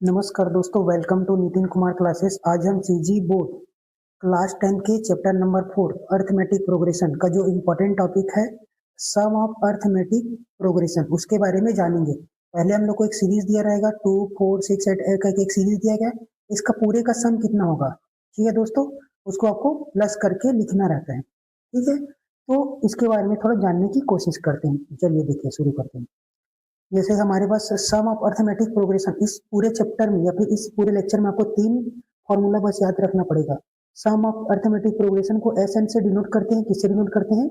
नमस्कार दोस्तों, welcome to Nitin Kumar classes. आज हम सीजी बोर्ड क्लास 10 के चैप्टर नंबर 4 अर्थमेटिक प्रोग्रेशन का जो इम्पोर्टेंट टॉपिक है सम ऑफ अर्थमेटिक प्रोग्रेशन उसके बारे में जानेंगे। पहले हम लोग को एक सीरीज दिया रहेगा 2, 4, 6, 8 का एक सीरीज दिया गया। इसका पूरे का सम कितना होगा, ठीक है दोस्तों, उसको आपको प्लस करके लिखना रहता है। ठीक है, तो इसके बारे में थोड़ा जानने की कोशिश करते हैं। चलिए देखिए, शुरू करते हैं। जैसे हमारे पास सम ऑफ अर्थमेटिक प्रोग्रेशन, इस पूरे चैप्टर में या फिर इस पूरे लेक्चर में आपको 3 फॉर्मूला बस याद रखना पड़ेगा। सम ऑफ अर्थमेटिक प्रोग्रेशन को एस एन से डिनोट करते हैं। किससे डिनोट करते हैं?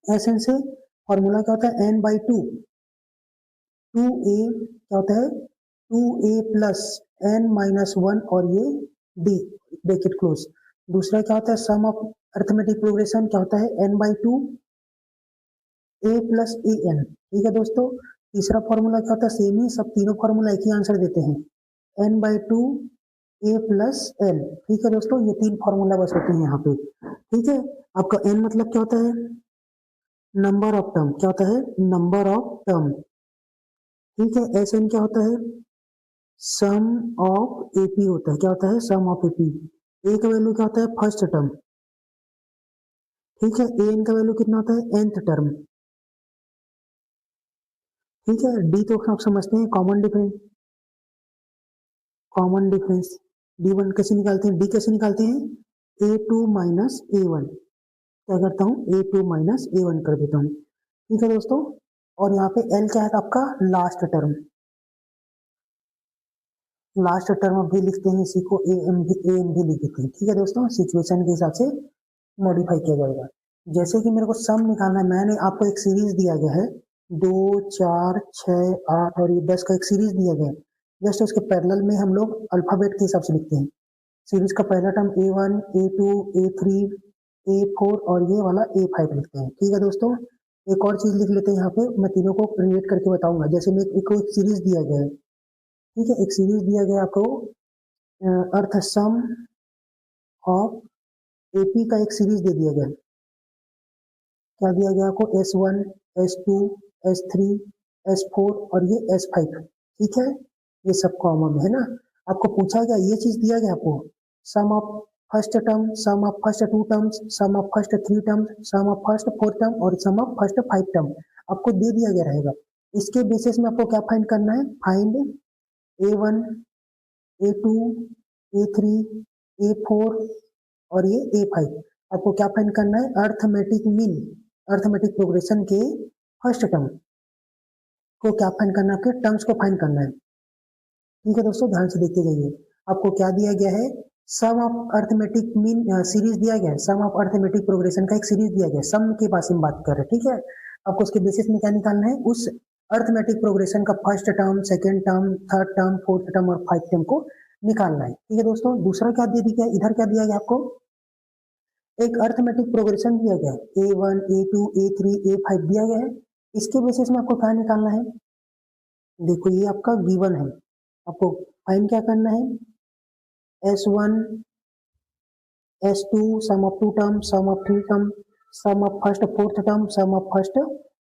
एस एन से। फॉर्मूला क्या होता है? N by two. Two a क्या होता है? 2a प्लस एन माइनस 1 और ये डी ब्रैकेट क्लोज। दूसरा क्या होता है? सम ऑफ अर्थमेटिक प्रोग्रेशन क्या होता है? N by two a plus a n. ठीक है दोस्तों। तीसरा फॉर्मूला क्या होता है? सेम ही, सब तीनों फॉर्मूला एक ही आंसर देते हैं, n by two a plus l. ठीक है दोस्तों, ये 3 फॉर्मूला बस होते हैं यहाँ पे। ठीक है, आपका एन मतलब क्या होता है? Number of term. क्या होता है? Number of term. ठीक है, एस एन क्या होता है? सम ऑफ एपी होता है। क्या होता है? Sum of AP. ए का वैल्यू क्या होता है? First term. ठीक है, ए एन का वैल्यू कितना होता है? nth term. ठीक है, डी तो आप समझते हैं, common difference. Common difference D one कैसे निकालते हैं? डी कैसे निकालते हैं? ए टू माइनस ए वन। क्या करता हूँ? ए टू माइनस ए वन कर देता हूँ। ठीक है दोस्तों, और यहाँ पे एल क्या है आपका? Last term. लास्ट टर्म भी लिखते हैं इसी को, ए एम भी लिख देते हैं। ठीक है दोस्तों, सिचुएशन के हिसाब से मॉडिफाई किया जाएगा। जैसे कि मेरे को सम निकालना है, मैंने आपको एक सीरीज दिया गया है 2, 4, 6, 8 और ये 10 का एक सीरीज दिया गया है। जस्ट उसके पैरेलल में हम लोग अल्फाबेट के हिसाब से लिखते हैं। सीरीज का पहला term A1, A2, A3, A4 और ये वाला A5 लिखते हैं। ठीक है दोस्तों, एक और चीज लिख लेते हैं यहाँ पे, मैं तीनों को रिलेट करके बताऊंगा। जैसे मैं एक सीरीज दिया गया है, ठीक है, एक सीरीज दिया गया आपको, अर्थ सम ऑफ एपी का एक सीरीज दे दिया गया। क्या दिया गया आपको? S1, S2, S3, S4 और ये S5। ठीक है, ये सब कॉमन है ना। आपको पूछा गया, ये चीज दिया गया आपको, sum of first term, sum of first 2 terms, sum of first 3 terms, sum of first 4 term और सम ऑफ फर्स्ट 5 टर्म आपको दे दिया गया रहेगा। इसके बेसिस में आपको क्या फाइंड करना है? Find A1, A2, A3, A4 और ये A5। आपको क्या फाइंड करना है? अर्थमेटिक मीन, अर्थमेटिक प्रोग्रेशन के फर्स्ट टर्म को क्या फाइंड करना है? आपके टर्म्स को फाइंड करना है। ठीक है दोस्तों, ध्यान से देखते जाइए। आपको क्या दिया गया है? Sum of arithmetic mean series दिया गया है, सम ऑफ अर्थमेटिक प्रोग्रेशन का एक सीरीज दिया गया है। सम के पास हम बात कर रहे हैं। ठीक है, आपको उसके बेसिस में क्या निकालना है? उस अर्थमेटिक प्रोग्रेशन का first term, second term, third term, fourth term और 5 टर्म को निकालना है। ठीक है दोस्तों, दूसरा क्या दे दिया गया? इधर क्या दिया गया आपको? एक अर्थमेटिक प्रोग्रेशन दिया गया है, A1, A2, A3, A5 दिया गया है। इसके बेसिस में आपको क्या निकालना है? देखो, ये आपका गिवन है, आपको फाइंड क्या करना है? S1, S2, sum of 2 term, sum of 3 term, sum of first 4th term, sum of first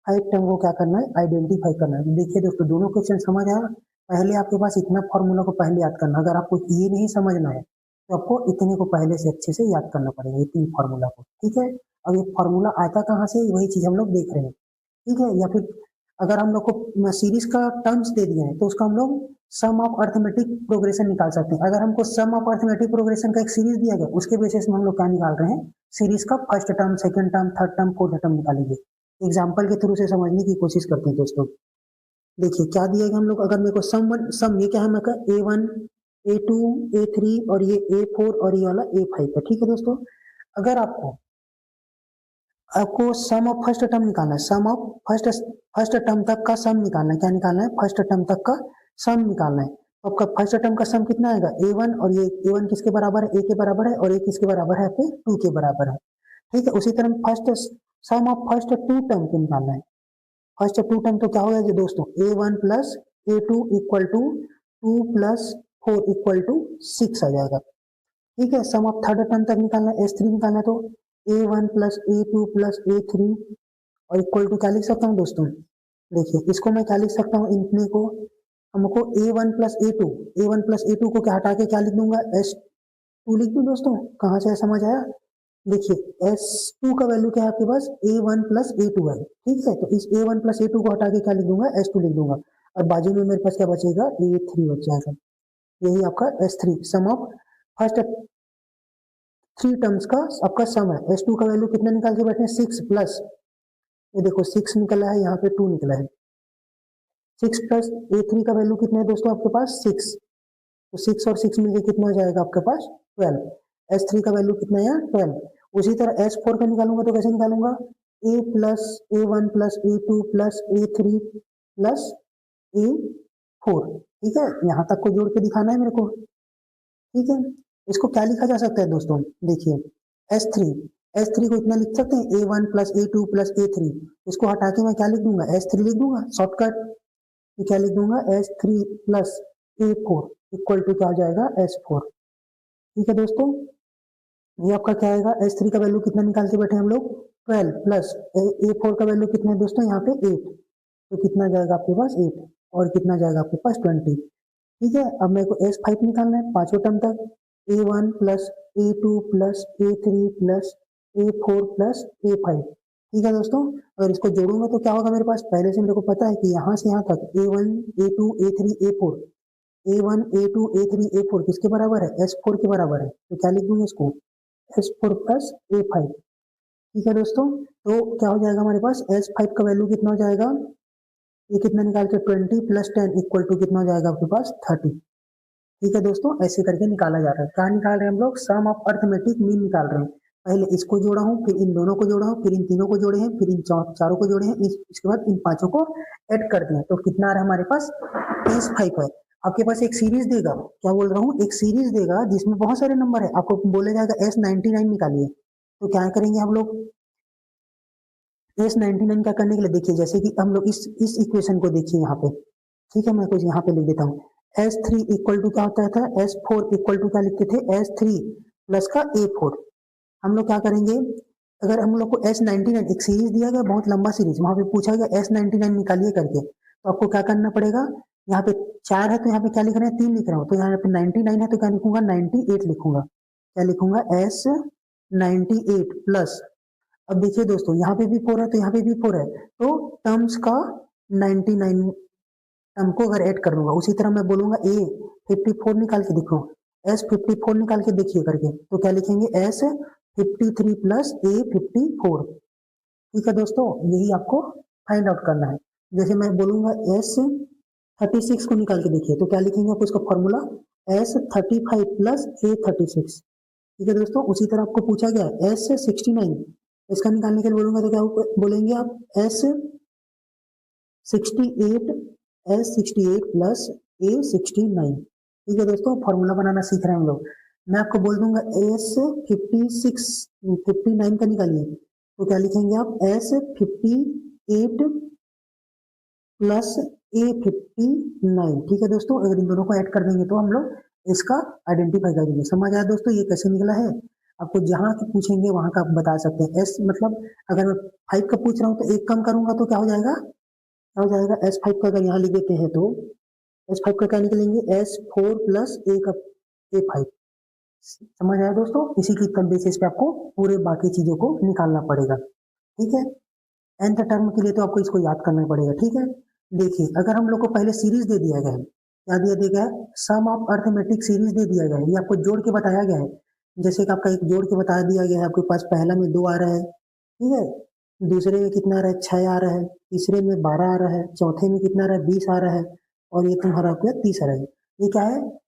5 term को क्या करना है? आइडेंटिफाई करना है। देखिए दोस्तों, दोनों क्वेश्चन समझ आया। पहले आपके पास इतना फॉर्मूला को पहले याद करना। अगर आपको ये नहीं समझना है तो आपको इतने को पहले से अच्छे से याद करना पड़ेगा, ये 3 फॉर्मूला को। ठीक है, अब ये फॉर्मूला आता कहाँ से? वही चीज हम लोग देख रहे हैं। ठीक है, या फिर अगर हम लोग को सीरीज का टर्म्स दे दिए हैं तो उसका हम लोग सम ऑफ अर्थमेटिक प्रोग्रेशन निकाल सकते हैं। अगर हमको सम ऑफ अर्थमेटिक प्रोग्रेशन का एक सीरीज दिया गया, उसके बेसिस में हम लोग क्या निकाल रहे हैं? सीरीज का first term, second term, third term, fourth term निकालेंगे। एग्जाम्पल के थ्रू से समझने की कोशिश करते हैं दोस्तों। देखिए क्या दिया गया हम लोग, अगर मेरे को सम ये क्या है? मैं A1, A2, A3 और ये A4 और ये वाला A5 है। ठीक है दोस्तों, अगर आपको आपको सम ऑफ फर्स्ट टर्म निकालना है, सम ऑफ फर्स्ट टर्म तक का सम निकालना है। क्या निकालना है? फर्स्ट टर्म तक का सम निकालना है। तो आपका फर्स्ट टर्म का सम कितना आएगा? A1 और ये A1 किसके बराबर है? A के बराबर है, और A किसके बराबर है? आपके 2 के बराबर है। ठीक है, उसी तरह first sum of first 2 term को निकालना है। फर्स्ट 2 टर्म तो क्या होगा ये दोस्तों? A1 plus A2 equal to 2 plus 4 equal to 6 आ जाएगा। ठीक है, सम ऑफ थर्ड टर्म तक निकालना है, S3 निकालना है, तो A1 plus A2 plus A3 और इक्वल टू क्या लिख सकता हूँ दोस्तों? देखिए, इसको मैं क्या लिख सकता हूँ? इतने को हमको A1 प्लस A2 को क्या हटा के क्या लिख दूंगा, S2 लिख दूं दोस्तों। कहाँ से समझ आया? देखिए S2 का वैल्यू क्या है आपके पास, A1 प्लस A2 है, ठीक है। तो इस A1 प्लस A2 को हटा के क्या लिख दूंगा, S2 लिख दूंगा, और बाजू में मेरे पास क्या बचेगा, A3 बच जाएगा। यही आपका S3 some of first 3 terms का आपका सम है। S2 का वैल्यू कितना निकाल के बैठे हैं, 6 प्लस, ये देखो 6 निकला है, यहाँ पे 2 निकला है। 6 प्लस A3 का वैल्यू कितना है दोस्तों आपके पास, 6, तो 6 और 6 मिलके कितना हो जाएगा आपके पास, 12। S3 का वैल्यू कितना है, 12। उसी तरह S4 का निकालूंगा तो कैसे निकालूंगा, A plus A1 plus A2 plus A3 plus A4, ठीक है। यहाँ तक को जोड़ के दिखाना है मेरे को, ठीक है। इसको क्या लिखा जा सकता है दोस्तों, देखिए S3, S3 को इतना लिख सकते हैं A1 plus A2 plus A3, इसको हटा के मैं क्या लिख दूंगा, S3 लिख दूंगा शॉर्टकट। तो क्या लिख दूंगा, S3 plus A4 equal to क्या हो जाएगा, S4, ठीक है दोस्तों। ये आपका क्या आएगा, S3 का वैल्यू कितना निकाल के बैठे हम लोग, 12 प्लस A4 का वैल्यू कितना है दोस्तों, यहाँ पे 8, तो कितना जाएगा आपके पास 8, और कितना जाएगा आपके पास 20, ठीक है। अब मेरे को S5 निकालना है पांचों टर्म तक, A1 plus A2 plus A3 plus A4 plus A5, ठीक है दोस्तों। अगर इसको जोड़ूंगा तो क्या होगा मेरे पास, पहले से मेरे को पता है कि यहाँ से यहाँ तक A1 A2 A3 A4, A1 A2 A3 A4 किसके बराबर है, S4 के बराबर है, तो क्या लिख दूंगा इसको, S4 प्लस A5, ठीक है दोस्तों। तो क्या हो जाएगा हमारे पास, S5 का वैल्यू कितना हो जाएगा, ये कितना निकाल के 20 प्लस 10 इक्वल टू कितना हो जाएगा आपके पास 30, ठीक है दोस्तों। ऐसे करके निकाला जा रहा है, क्या निकाल रहे हैं हम लोग, सम ऑफ अर्थमेटिक मीन निकाल रहे हैं। पहले इसको जोड़ा हूँ, फिर इन दोनों को जोड़ा हूँ, फिर इन तीनों को जोड़े हैं, फिर इन चारों को जोड़े हैं, इसके बाद इन पांचों को ऐड कर दिया, तो कितना आ रहा है हमारे पास, S5 है। आपके पास एक सीरीज देगा, क्या बोल रहा हूँ, एक सीरीज देगा जिसमें बहुत सारे नंबर है, आपको बोला जाएगा S99 निकालिए, तो क्या करेंगे हम लोग, S99 क्या करने के लिए, देखिए जैसे कि हम लोग इस इक्वेशन को देखिए यहाँ पे, ठीक है। मैं कुछ यहाँ पे लिख देता हूँ, S3 इक्वल टू क्या होता था, S4 इक्वल टू क्या लिखते थे, S3 प्लस का A4। हम लोग क्या करेंगे, अगर हम लोग को S99 एक सीरीज दिया गया, बहुत लंबा सीरीज, वहां पे पूछा गया S99 निकालिए करके, तो आपको क्या करना पड़ेगा, यहाँ पे 4 है तो यहाँ पे क्या लिख रहे हैं, 3 लिख रहा हूँ, तो यहाँ पे 99 है तो क्या लिखूंगा, 98 लिखूंगा, क्या लिखूंगा, S98 प्लस। अब देखिए दोस्तों यहाँ पे भी 4 है तो यहाँ पे भी 4 है, तो टर्म्स का 99 टर्म को अगर ऐड कर लूंगा, उसी तरह मैं बोलूंगा A54 निकाल के देखो, S54 निकाल के देखिए करके, तो क्या लिखेंगे, S53 प्लस A54, ठीक है दोस्तों। यही आपको फाइंड आउट करना है। जैसे मैं बोलूंगा S36 को निकाल के देखिए, तो क्या लिखेंगे आप उसका फॉर्मूला, S35 प्लस A36, ठीक है दोस्तों। उसी तरह आपको पूछा गया S69, इसका निकालने के लिए बोलूंगा तो क्या बोलेंगे आप, S68 प्लस A69, ठीक है दोस्तों। फॉर्मूला बनाना सीख रहे हैं हम लोग। मैं आपको बोल दूंगा S59 का निकालिए, तो क्या लिखेंगे आप, S58 प्लस A59, ठीक है दोस्तों। अगर इन दोनों को ऐड कर देंगे तो हम लोग इसका आइडेंटिफाई कर देंगे। समझ आया दोस्तों, ये कैसे निकला है। आपको जहां की पूछेंगे वहां का आप बता सकते हैं। एस मतलब अगर मैं 5 का पूछ रहा हूँ तो एक कम करूंगा तो क्या हो जाएगा, क्या हो जाएगा, S5 का अगर यहाँ लिख देते हैं तो S5 का क्या निकलेंगे, S4 प्लस A का A5। समझ आया दोस्तों, इसी की बेसिस पे आपको पूरे बाकी चीजों को निकालना पड़ेगा, ठीक है। nth टर्म के लिए तो आपको इसको याद करना पड़ेगा, ठीक है। देखिए अगर हम लोग को पहले सीरीज दे दिया गया है, क्या दिया गया है, सम ऑफ अर्थमेटिक सीरीज दे दिया गया है, ये आपको जोड़ के बताया गया है। जैसे कि आपका एक जोड़ के बता दिया गया है, आपके पास पहला में 2 आ रहा है, ठीक है, दूसरे में कितना आ रहा है, 6 आ रहा है, तीसरे में 12 आ रहा है, चौथे में कितना आ रहा है, 20 आ रहा है, और ये तुम्हारा आपका 30 आ रहा है। ये क्या है,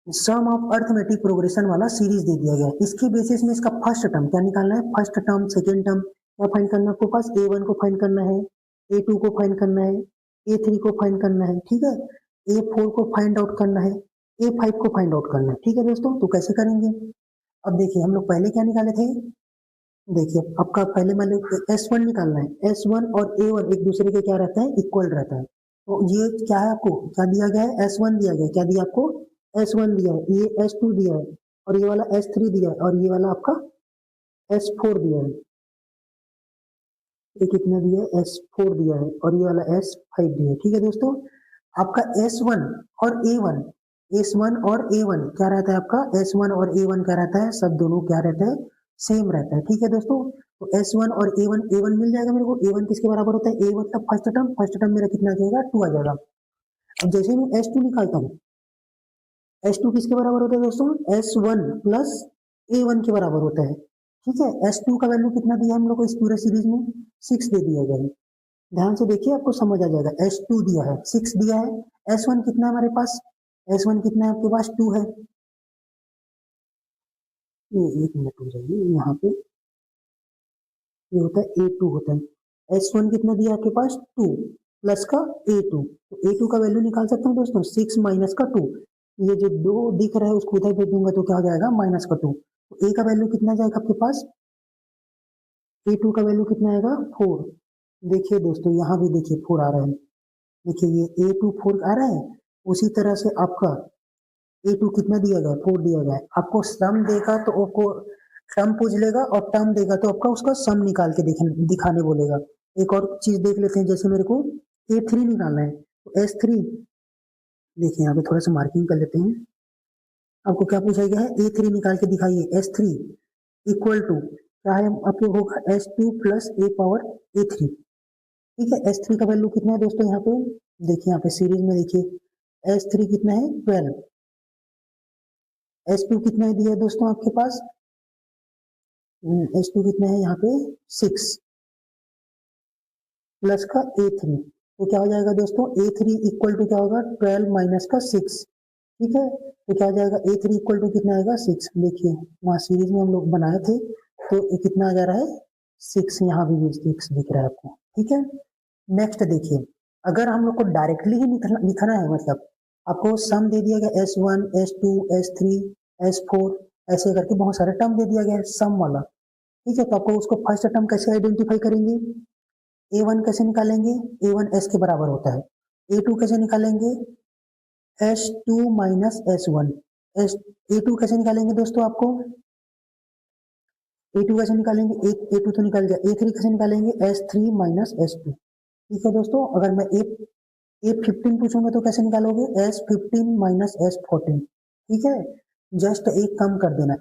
सम ऑफ अर्थमेटिक प्रोग्रेशन वाला सीरीज दे दिया गया है। इसके बेसिस में इसका फर्स्ट टर्म क्या निकालना है, फर्स्ट टर्म सेकेंड टर्म क्या फाइंड करना है आपको पास, A1 को फाइंड करना है, A2 को फाइंड करना है, A3 को फाइंड करना है, ठीक है, A4 को फाइंड आउट करना है, A5 को फाइंड आउट करना है, ठीक है दोस्तों। तो कैसे करेंगे, अब देखिए हम लोग पहले क्या निकाले थे, देखिए आपका पहले मान लो S1 निकालना है, S1 और A1 एक दूसरे के क्या रहता है, इक्वल रहता है। तो ये क्या है, आपको क्या दिया गया है, S1 दिया गया, क्या दिया आपको, S1 दिया है, ये S2 दिया है, और ये वाला S3 दिया है, और ये वाला आपका S4 दिया है। ये कितना दिया है, S4 दिया है, और ये वाला S5 दिया है, ठीक है दोस्तों। आपका S1 और A1, S1 और A1 क्या रहता है आपका, S1 और A1 क्या रहता है, सब दोनों क्या रहता है, सेम रहता है। ठीक है दोस्तों, तो S1 और A1 मिल जाएगा मेरे को। A1 किसके बराबर होता है, A मतलब फर्स्ट टर्म मेरा कितना आ जाएगा, 2 आ जाएगा। अब जैसे मैं S2 निकालता हूँ, S2 किसके बराबर होता है दोस्तों, S1 प्लस A1 के बराबर होता है। ठीक है, S2 का वैल्यू कितना दिया हम लोग को इस पूरे सीरीज में, 6 दे दिया गया है। ध्यान से देखिए आपको समझ आ जाएगा। S2 दिया है, 6 दिया है। S1 कितना है हमारे पास, S1 कितना है आपके पास, 2 है। ये 1 मिनट हो जाएगी यहाँ पे, ये होता है A2 होता है। S1 कितना दिया आपके पास, 2 प्लस का A2, तो A2 का वैल्यू निकाल सकता हूँ दोस्तों, 6 माइनस का 2। ये जो 2 दिख रहा है उसको उधर भेज दूंगा तो क्या हो जाएगा, माइनस का 2। तो A का वैल्यू कितना जाएगा आपके पास, A2 का वैल्यू कितना आएगा, 4। देखिए दोस्तों यहाँ भी देखिए 4 आ रहा है। देखिए ये A2 4 आ रहा है। उसी तरह से आपका A2 कितना दिया गया, 4 दिया गया है। आपको सम देगा तो आपको टर्म पूछ लेगा, और टर्म देगा तो आपका उसका सम निकाल के दिखाने बोलेगा। एक और चीज देख लेते हैं, जैसे मेरे को A3 निकालना है, तो S3 देखिए यहाँ पे थोड़ा सा मार्किंग कर लेते हैं। आपको क्या पूछा गया है, A3 निकाल के दिखाइए। S3 इक्वल टू क्या है आपके, होगा S2 plus A power A3। ठीक है, S3 का वैल्यू कितना है दोस्तों, यहाँ पे देखिए, यहाँ पे सीरीज में देखिए S3 कितना है, 12। S2 कितना है दिया है दोस्तों आपके पास, S2 कितना है यहाँ पे, 6 प्लस का A3, तो क्या हो जाएगा दोस्तों, A3 इक्वल टू क्या होगा, 12 माइनस का 6। ठीक है, तो क्या हो जाएगा, A3 इक्वल टू कितना आएगा, 6। देखिए वहाँ सीरीज में हम लोग बनाए थे, तो ये कितना आ जा रहा है, 6। यहाँ भी 6 दिख रहा है आपको। ठीक है, नेक्स्ट देखिए, अगर हम लोग को डायरेक्टली ही लिखना है, मतलब आपको सम दे दिया गया S1 S2 S3 S4, ऐसे करके बहुत सारे टर्म दे दिया गया है सम वाला। ठीक है, तो आपको उसको फर्स्ट टर्म कैसे आइडेंटिफाई करेंगे, A1 कैसे निकालेंगे, A1 S के बराबर होता है। A2 कैसे निकालेंगे, S2 माइनस S1। A2 कैसे निकालेंगे दोस्तों, आपको A2 कैसे निकालेंगे, A2 तो निकल गया। A3 कैसे निकालेंगे, S3 माइनस S2। ठीक है दोस्तों, अगर मैं A15 पूछूंगा तो कैसे निकालोगे, S15 माइनस S14। ठीक है, जस्ट एक कम कर देना,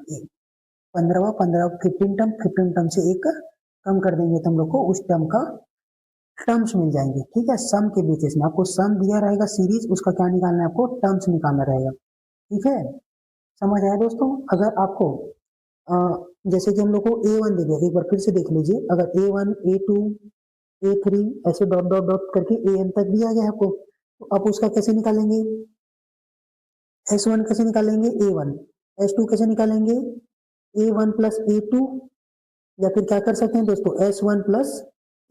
15 15 टर्म से एक कम कर देंगे तो हम लोग को उस टर्म का टर्म्स मिल जाएंगे। ठीक है, सम के बेसिस में आपको सम दिया रहेगा सीरीज, उसका क्या निकालना है, आपको टर्म्स निकालना रहेगा। ठीक है, समझ आया दोस्तों। अगर आपको अ, जैसे कि हम लोग को A1 दे दिया, एक बार फिर से देख लीजिए, अगर A1 A2 A3 ऐसे डॉट डॉट डॉट करके AN तक दिया गया है आपको, तो आप उसका कैसे निकालेंगे, S1 कैसे निकालेंगे, A1। S2 कैसे निकालेंगे, A1 प्लस A2, या फिर क्या कर सकते हैं दोस्तों, S1 प्लस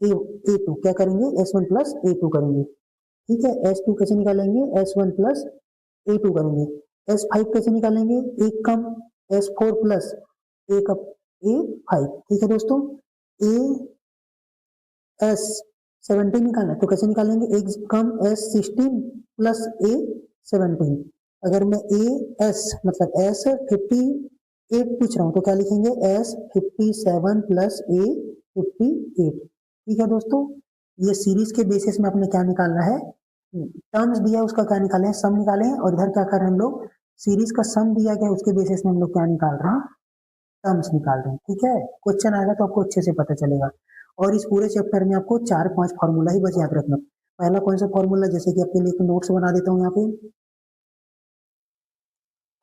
A2 क्या करेंगे, S1 प्लस A2 करेंगे। ठीक है, S2 कैसे निकालेंगे, S1 प्लस A2 करेंगे। S5 कैसे निकालेंगे, एक कम, S4 प्लस एक A5। ठीक है दोस्तों, S17 निकालना है तो कैसे निकालेंगे, एक कम S16 प्लस A17। अगर मैं AS मतलब S58 पूछ रहा हूँ तो क्या लिखेंगे, S57 प्लस A58। ठीक है दोस्तों, ये सीरीज के बेसिस में आपने क्या निकालना है, टर्म्स दिया है उसका क्या निकाले हैं, सम निकाले हैं। और इधर क्या कर रहे हैं हम लोग, सीरीज का सम दिया गया है, उसके बेसिस में हम लोग क्या निकाल रहे हैं, टर्म्स निकाल रहे हैं। ठीक है, क्वेश्चन आएगा तो आपको अच्छे से पता चलेगा। और इस पूरे चैप्टर में आपको 4-5 फॉर्मूला ही बस याद रखना। पहला कौन सा फॉर्मूला, जैसे कि आपके लिए नोट्स बना देता हूँ यहाँ पे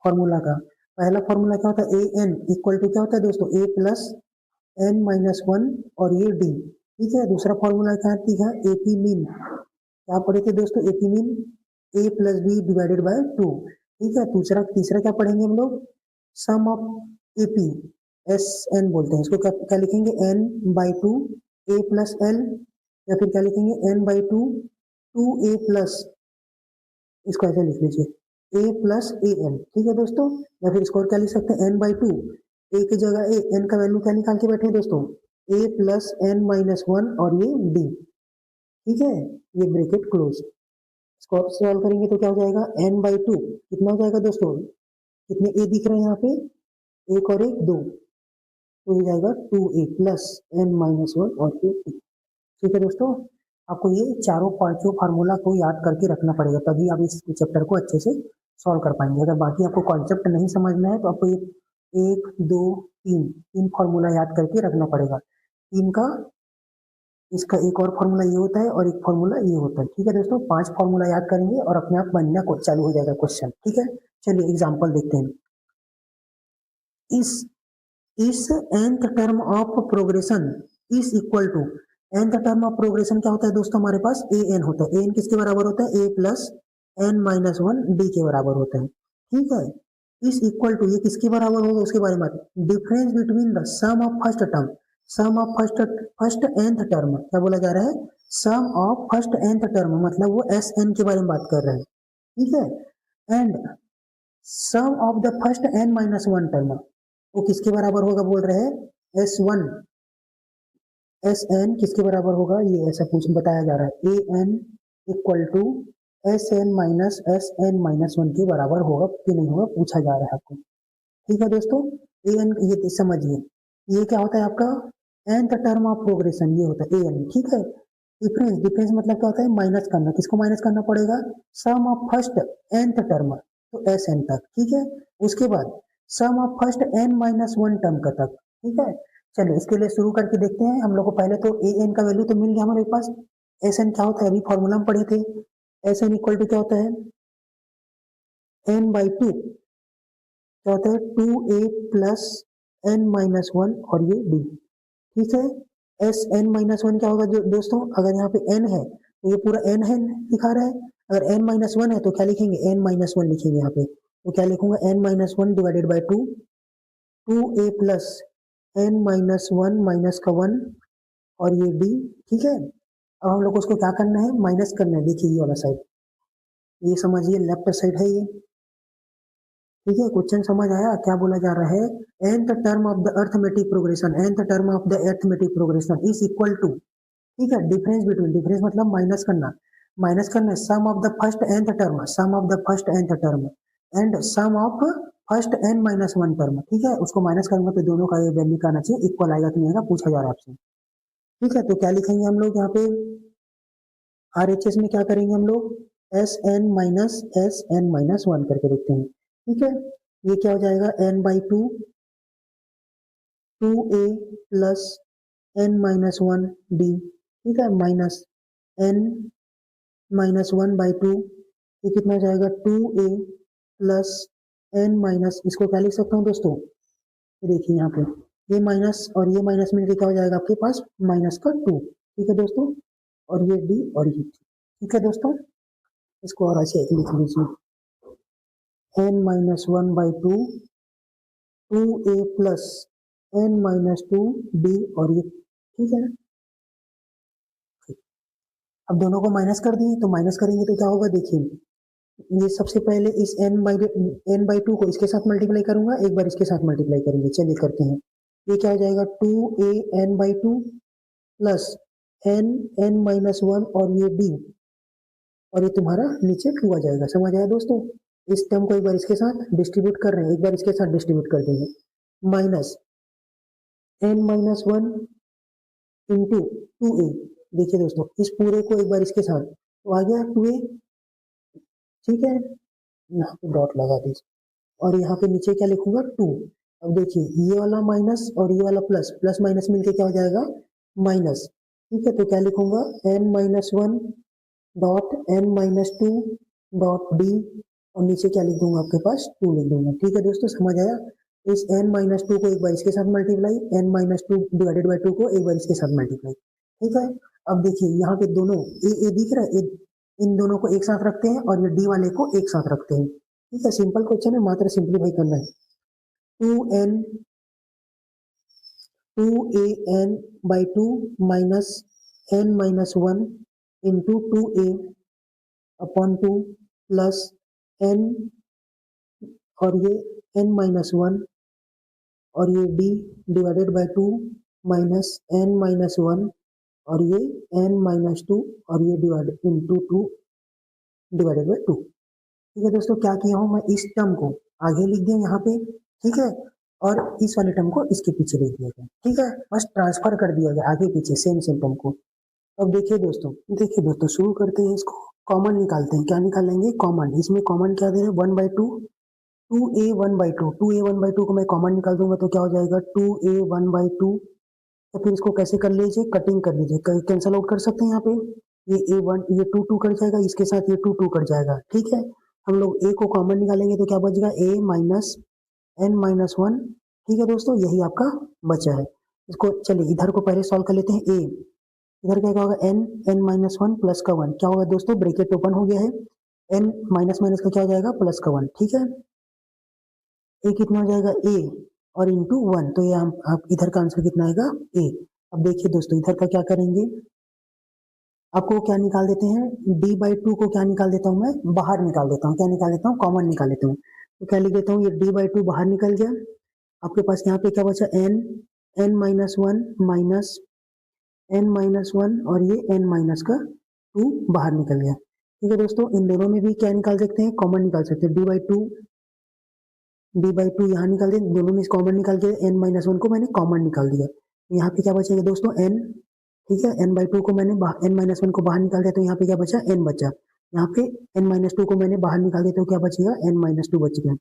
फॉर्मूला का। पहला फॉर्मूला क्या होता है, ए एन इक्वल टू क्या होता है दोस्तों, ए प्लस एन माइनस 1, और ये डी। ठीक है, दूसरा फॉर्मूला क्या है, ए पी मीन। क्या पढ़े थे दोस्तों, A P mean a plus b divided by 2। ठीक है, तीसरा क्या पढ़ेंगे हम लोग, sum of AP, S n बोलते हैं इसको, क्या क्या लिखेंगे, n by 2 a plus l, या फिर क्या लिखेंगे, एन बाई 2 2 ए प्लस, इसको ऐसे लिख लीजिए ए प्लस ए एन। ठीक है दोस्तों, या फिर इसको और क्या लिख सकते हैं, एन बाई 2, ए की जगह ए, एन का वैल्यू क्या निकाल के बैठे हैं दोस्तों, ए प्लस एन माइनस 1, और ये डी। ठीक है, ये ब्रैकेट क्लोज। इसको सॉल्व करेंगे तो क्या हो जाएगा, एन बाई 2 कितना हो जाएगा दोस्तों, कितने ए दिख रहे हैं यहाँ पे, एक और एक 2, तो ये जाएगा 2a प्लस एन माइनस 1 और ए। ठीक है दोस्तों, आपको ये चारों पांचों फार्मूला को याद करके रखना पड़ेगा, तभी आप इस चैप्टर को अच्छे से सॉल्व कर पाएंगे। अगर बाकी आपको कॉन्सेप्ट नहीं समझना है तो आपको एक दो तीन फार्मूला याद करके रखना पड़ेगा। तीन का इसका एक और फार्मूला ये होता है और एक फार्मूला ये होता है। ठीक है दोस्तों, 5 फार्मूला याद करेंगे और अपने आप बनना चालू हो जाएगा क्वेश्चन। ठीक है, चलिए एग्जांपल देखते हैं। इस nth term of progression is equal to, nth term of progression क्या होता है दोस्तों, हमारे पास ए एन होता है। ए एन किसके बराबर होता है, A plus N minus one D के बराबर होता है। ठीक है, इस इक्वल टू ये किसके बराबर होगा उसके बारे में, difference between the sum of first term, sum of first nth term, क्या बोला जा रहा है, sum of first nth term, मतलब वो एस एन के बारे में बात कर रहे हैं। ठीक है, and sum of the first N minus one term, वो किसके बराबर होगा बोल रहे हैं, एस वन, एस एन किसके बराबर होगा, ये ऐसा कुछ बताया जा रहा है, A N equal to S N minus one के बराबर होगा कि नहीं होगा, पूछा जा रहा है आपको। ठीक है दोस्तों, ए एन ये समझिए, ये क्या होता है आपका nth टर्म ऑफ प्रोग्रेशन, ये होता है ए एन। ठीक है, डिफरेंस, डिफरेंस मतलब क्या होता है, माइनस करना, किसको माइनस करना पड़ेगा, sum of first nth term, तो एस एन तक। ठीक है, उसके बाद sum of first N minus one term का तक। ठीक है, चलिए इसके लिए शुरू करके देखते हैं। हम लोग को पहले तो ए एन का वैल्यू तो मिल गया हमारे पास, एस एन क्या होता है अभी फॉर्मूला में पढ़े थे, एस एन इक्वल टू क्या होता है, एन बाई टू, क्या होता है, two a plus N minus one और ये डी। ठीक है, एस एन माइनस वन क्या होगा दोस्तों, अगर यहाँ पे एन है तो ये पूरा एन है दिखा रहा है, अगर एन माइनस वन है तो क्या लिखेंगे, एन माइनस वन लिखेंगे यहाँ पे, तो क्या लिखूंगा, n minus one divided by two, two a plus N minus one minus का वन और ये डी। ठीक है, अब हम लोग को उसको क्या करना है, माइनस करना है। देखिए ये वाला साइड, ये समझिए लेफ्ट साइड है ये। ठीक है, क्वेश्चन समझ आया, क्या बोला जा रहा है, nth term of the arithmetic progression, nth term of the arithmetic progression is equal to, ठीक है, डिफरेंस बिटवीन, डिफरेंस मतलब माइनस करना, माइनस करना sum of the first nth term, sum of the first nth term and sum of first n minus one term. ठीक है, उसको minus करेंगे तो दोनों का ये वैल्यू का आना चाहिए, इक्वल आएगा कि नहीं आएगा, पूछा जा रहा है आपसे। ठीक है, तो क्या लिखेंगे हम लोग यहाँ पे, आरएचएस में क्या करेंगे हम लोग, एस एन माइनस वन करके देखते हैं। ठीक है, ये क्या हो जाएगा, n by two, two a plus N minus one d. ठीक है, minus N minus one by two, ये कितना हो जाएगा, two a plus N minus, इसको क्या लिख सकता हूँ दोस्तों, देखिए यहाँ पे ये माइनस और ये माइनस मिलकर क्या हो जाएगा आपके पास, माइनस का टू। ठीक है दोस्तों, और ये डी और ये। ठीक है दोस्तों, इसको और ऐसे लिख लीजिए, n minus one by two, two a plus N minus two d और ये। ठीक है, अब दोनों को माइनस कर दिए, तो माइनस करेंगे तो क्या होगा, देखिए ये सबसे पहले इस एन बाई टू को इसके साथ मल्टीप्लाई करूंगा, एक बार इसके साथ मल्टीप्लाई करेंगे, चलिए करते हैं। ये क्या हो जाएगा, two a n by two plus n n minus one और ये डी, और ये तुम्हारा नीचे टू आ जाएगा। समझ आया दोस्तों, इस टर्म को एक बार इसके साथ डिस्ट्रीब्यूट कर रहे हैं, एक बार इसके साथ डिस्ट्रीब्यूट कर देंगे, minus N minus one into two A. देखिए दोस्तों, इस पूरे को एक बार इसके साथ, तो आ गया टू ए। ठीक है, यहाँ पे डॉट लगा दीजिए और यहाँ पे नीचे क्या लिखूंगा, टू। अब देखिए ये वाला माइनस और ये वाला प्लस, प्लस माइनस मिलके क्या हो जाएगा, माइनस। ठीक है, तो क्या लिखूंगा, n minus one dot n minus two dot d, और नीचे क्या लिख दूंगा आपके पास, टू लिख दूंगा। ठीक है दोस्तों, समझ आया, इस एन माइनस टू को एक बार इसके साथ multiply, n minus two divided by two को एक बार इसके साथ मल्टीप्लाई। ठीक है, अब देखिए यहाँ पे दोनों ए दिख रहा है, इन दोनों को एक साथ रखते हैं और ये डी वाले को एक साथ रखते हैं। ठीक है, सिंपल क्वेश्चन है, मात्र सिंप्लीफाई करना है। Two a n by two minus N minus one into two a upon two plus n और ये एन माइनस वन और ये d divided by two minus N minus one और ये एन माइनस टू और ये divided into two divided by two. ठीक है दोस्तों, क्या किया हूं मैं, इस टर्म को आगे लिख दिया यहाँ पे। ठीक है, और इस वाले टर्म को इसके पीछे लिख दिया गया। ठीक है, बस ट्रांसफर कर दिया गया आगे पीछे सेम सेम टर्म को। अब देखिए दोस्तों शुरू करते हैं इसको, कॉमन निकालते हैं। क्या निकालेंगे? कॉमन। इसमें कॉमन क्या दे रहे हैं? 1/2, 2a 1/2, 2a 1/2 को मैं कॉमन निकाल दूंगा तो क्या हो जाएगा? 2a 1/2। तो फिर इसको कैसे कर लीजिए? कटिंग कर लीजिए, कैंसल आउट कर सकते हैं यहाँ पे। ये a1, ये 2 कट जाएगा, इसके साथ ये 2 कट जाएगा, ठीक है। हम लोग a को कॉमन निकालेंगे तो क्या बचेगा? a minus n-1। ठीक है दोस्तों, यही आपका बचा है। इसको चलिए इधर को पहले सॉल्व कर लेते हैं। a इधर क्या होगा? n-1 प्लस का 1 क्या होगा दोस्तों? ब्रैकेट ओपन हो गया है। n माइनस माइनस का क्या हो जाएगा? प्लस का 1, ठीक है। a कितना हो जाएगा? a और इंटू 1, तो ये हम आप इधर का आंसर कितना आएगा? a। अब देखिए दोस्तों इधर का क्या करेंगे, आपको क्या निकाल देते हैं? d/2 को क्या निकाल देता हूं मैं? बाहर निकाल देता हूं। क्या निकाल देता हूं? कॉमन निकाल देता हूं। तो क्या लिख देता हूं? ये d/2 बाहर निकल गया। आपके पास यहाँ पे क्या बचा? n-1 माइनस n-1 और ये n माइनस का 2 बाहर निकल गया। ठीक है दोस्तों, इन दोनों में भी क्या निकाल सकते हैं? कॉमन निकाल सकते हैं। d/2 यहाँ निकाल दिया, दोनों में कॉमन निकाल के n-1 को मैंने कॉमन निकाल दिया। यहाँ पे क्या बचेगा दोस्तों? n। ठीक है, n/2 को मैंने n-1 को बाहर निकाल दिया तो यहाँ पे क्या बचा? n बचा। यहाँ पे n-2 को मैंने बाहर निकाल दिया तो क्या बचेगा? n-2 बच गया।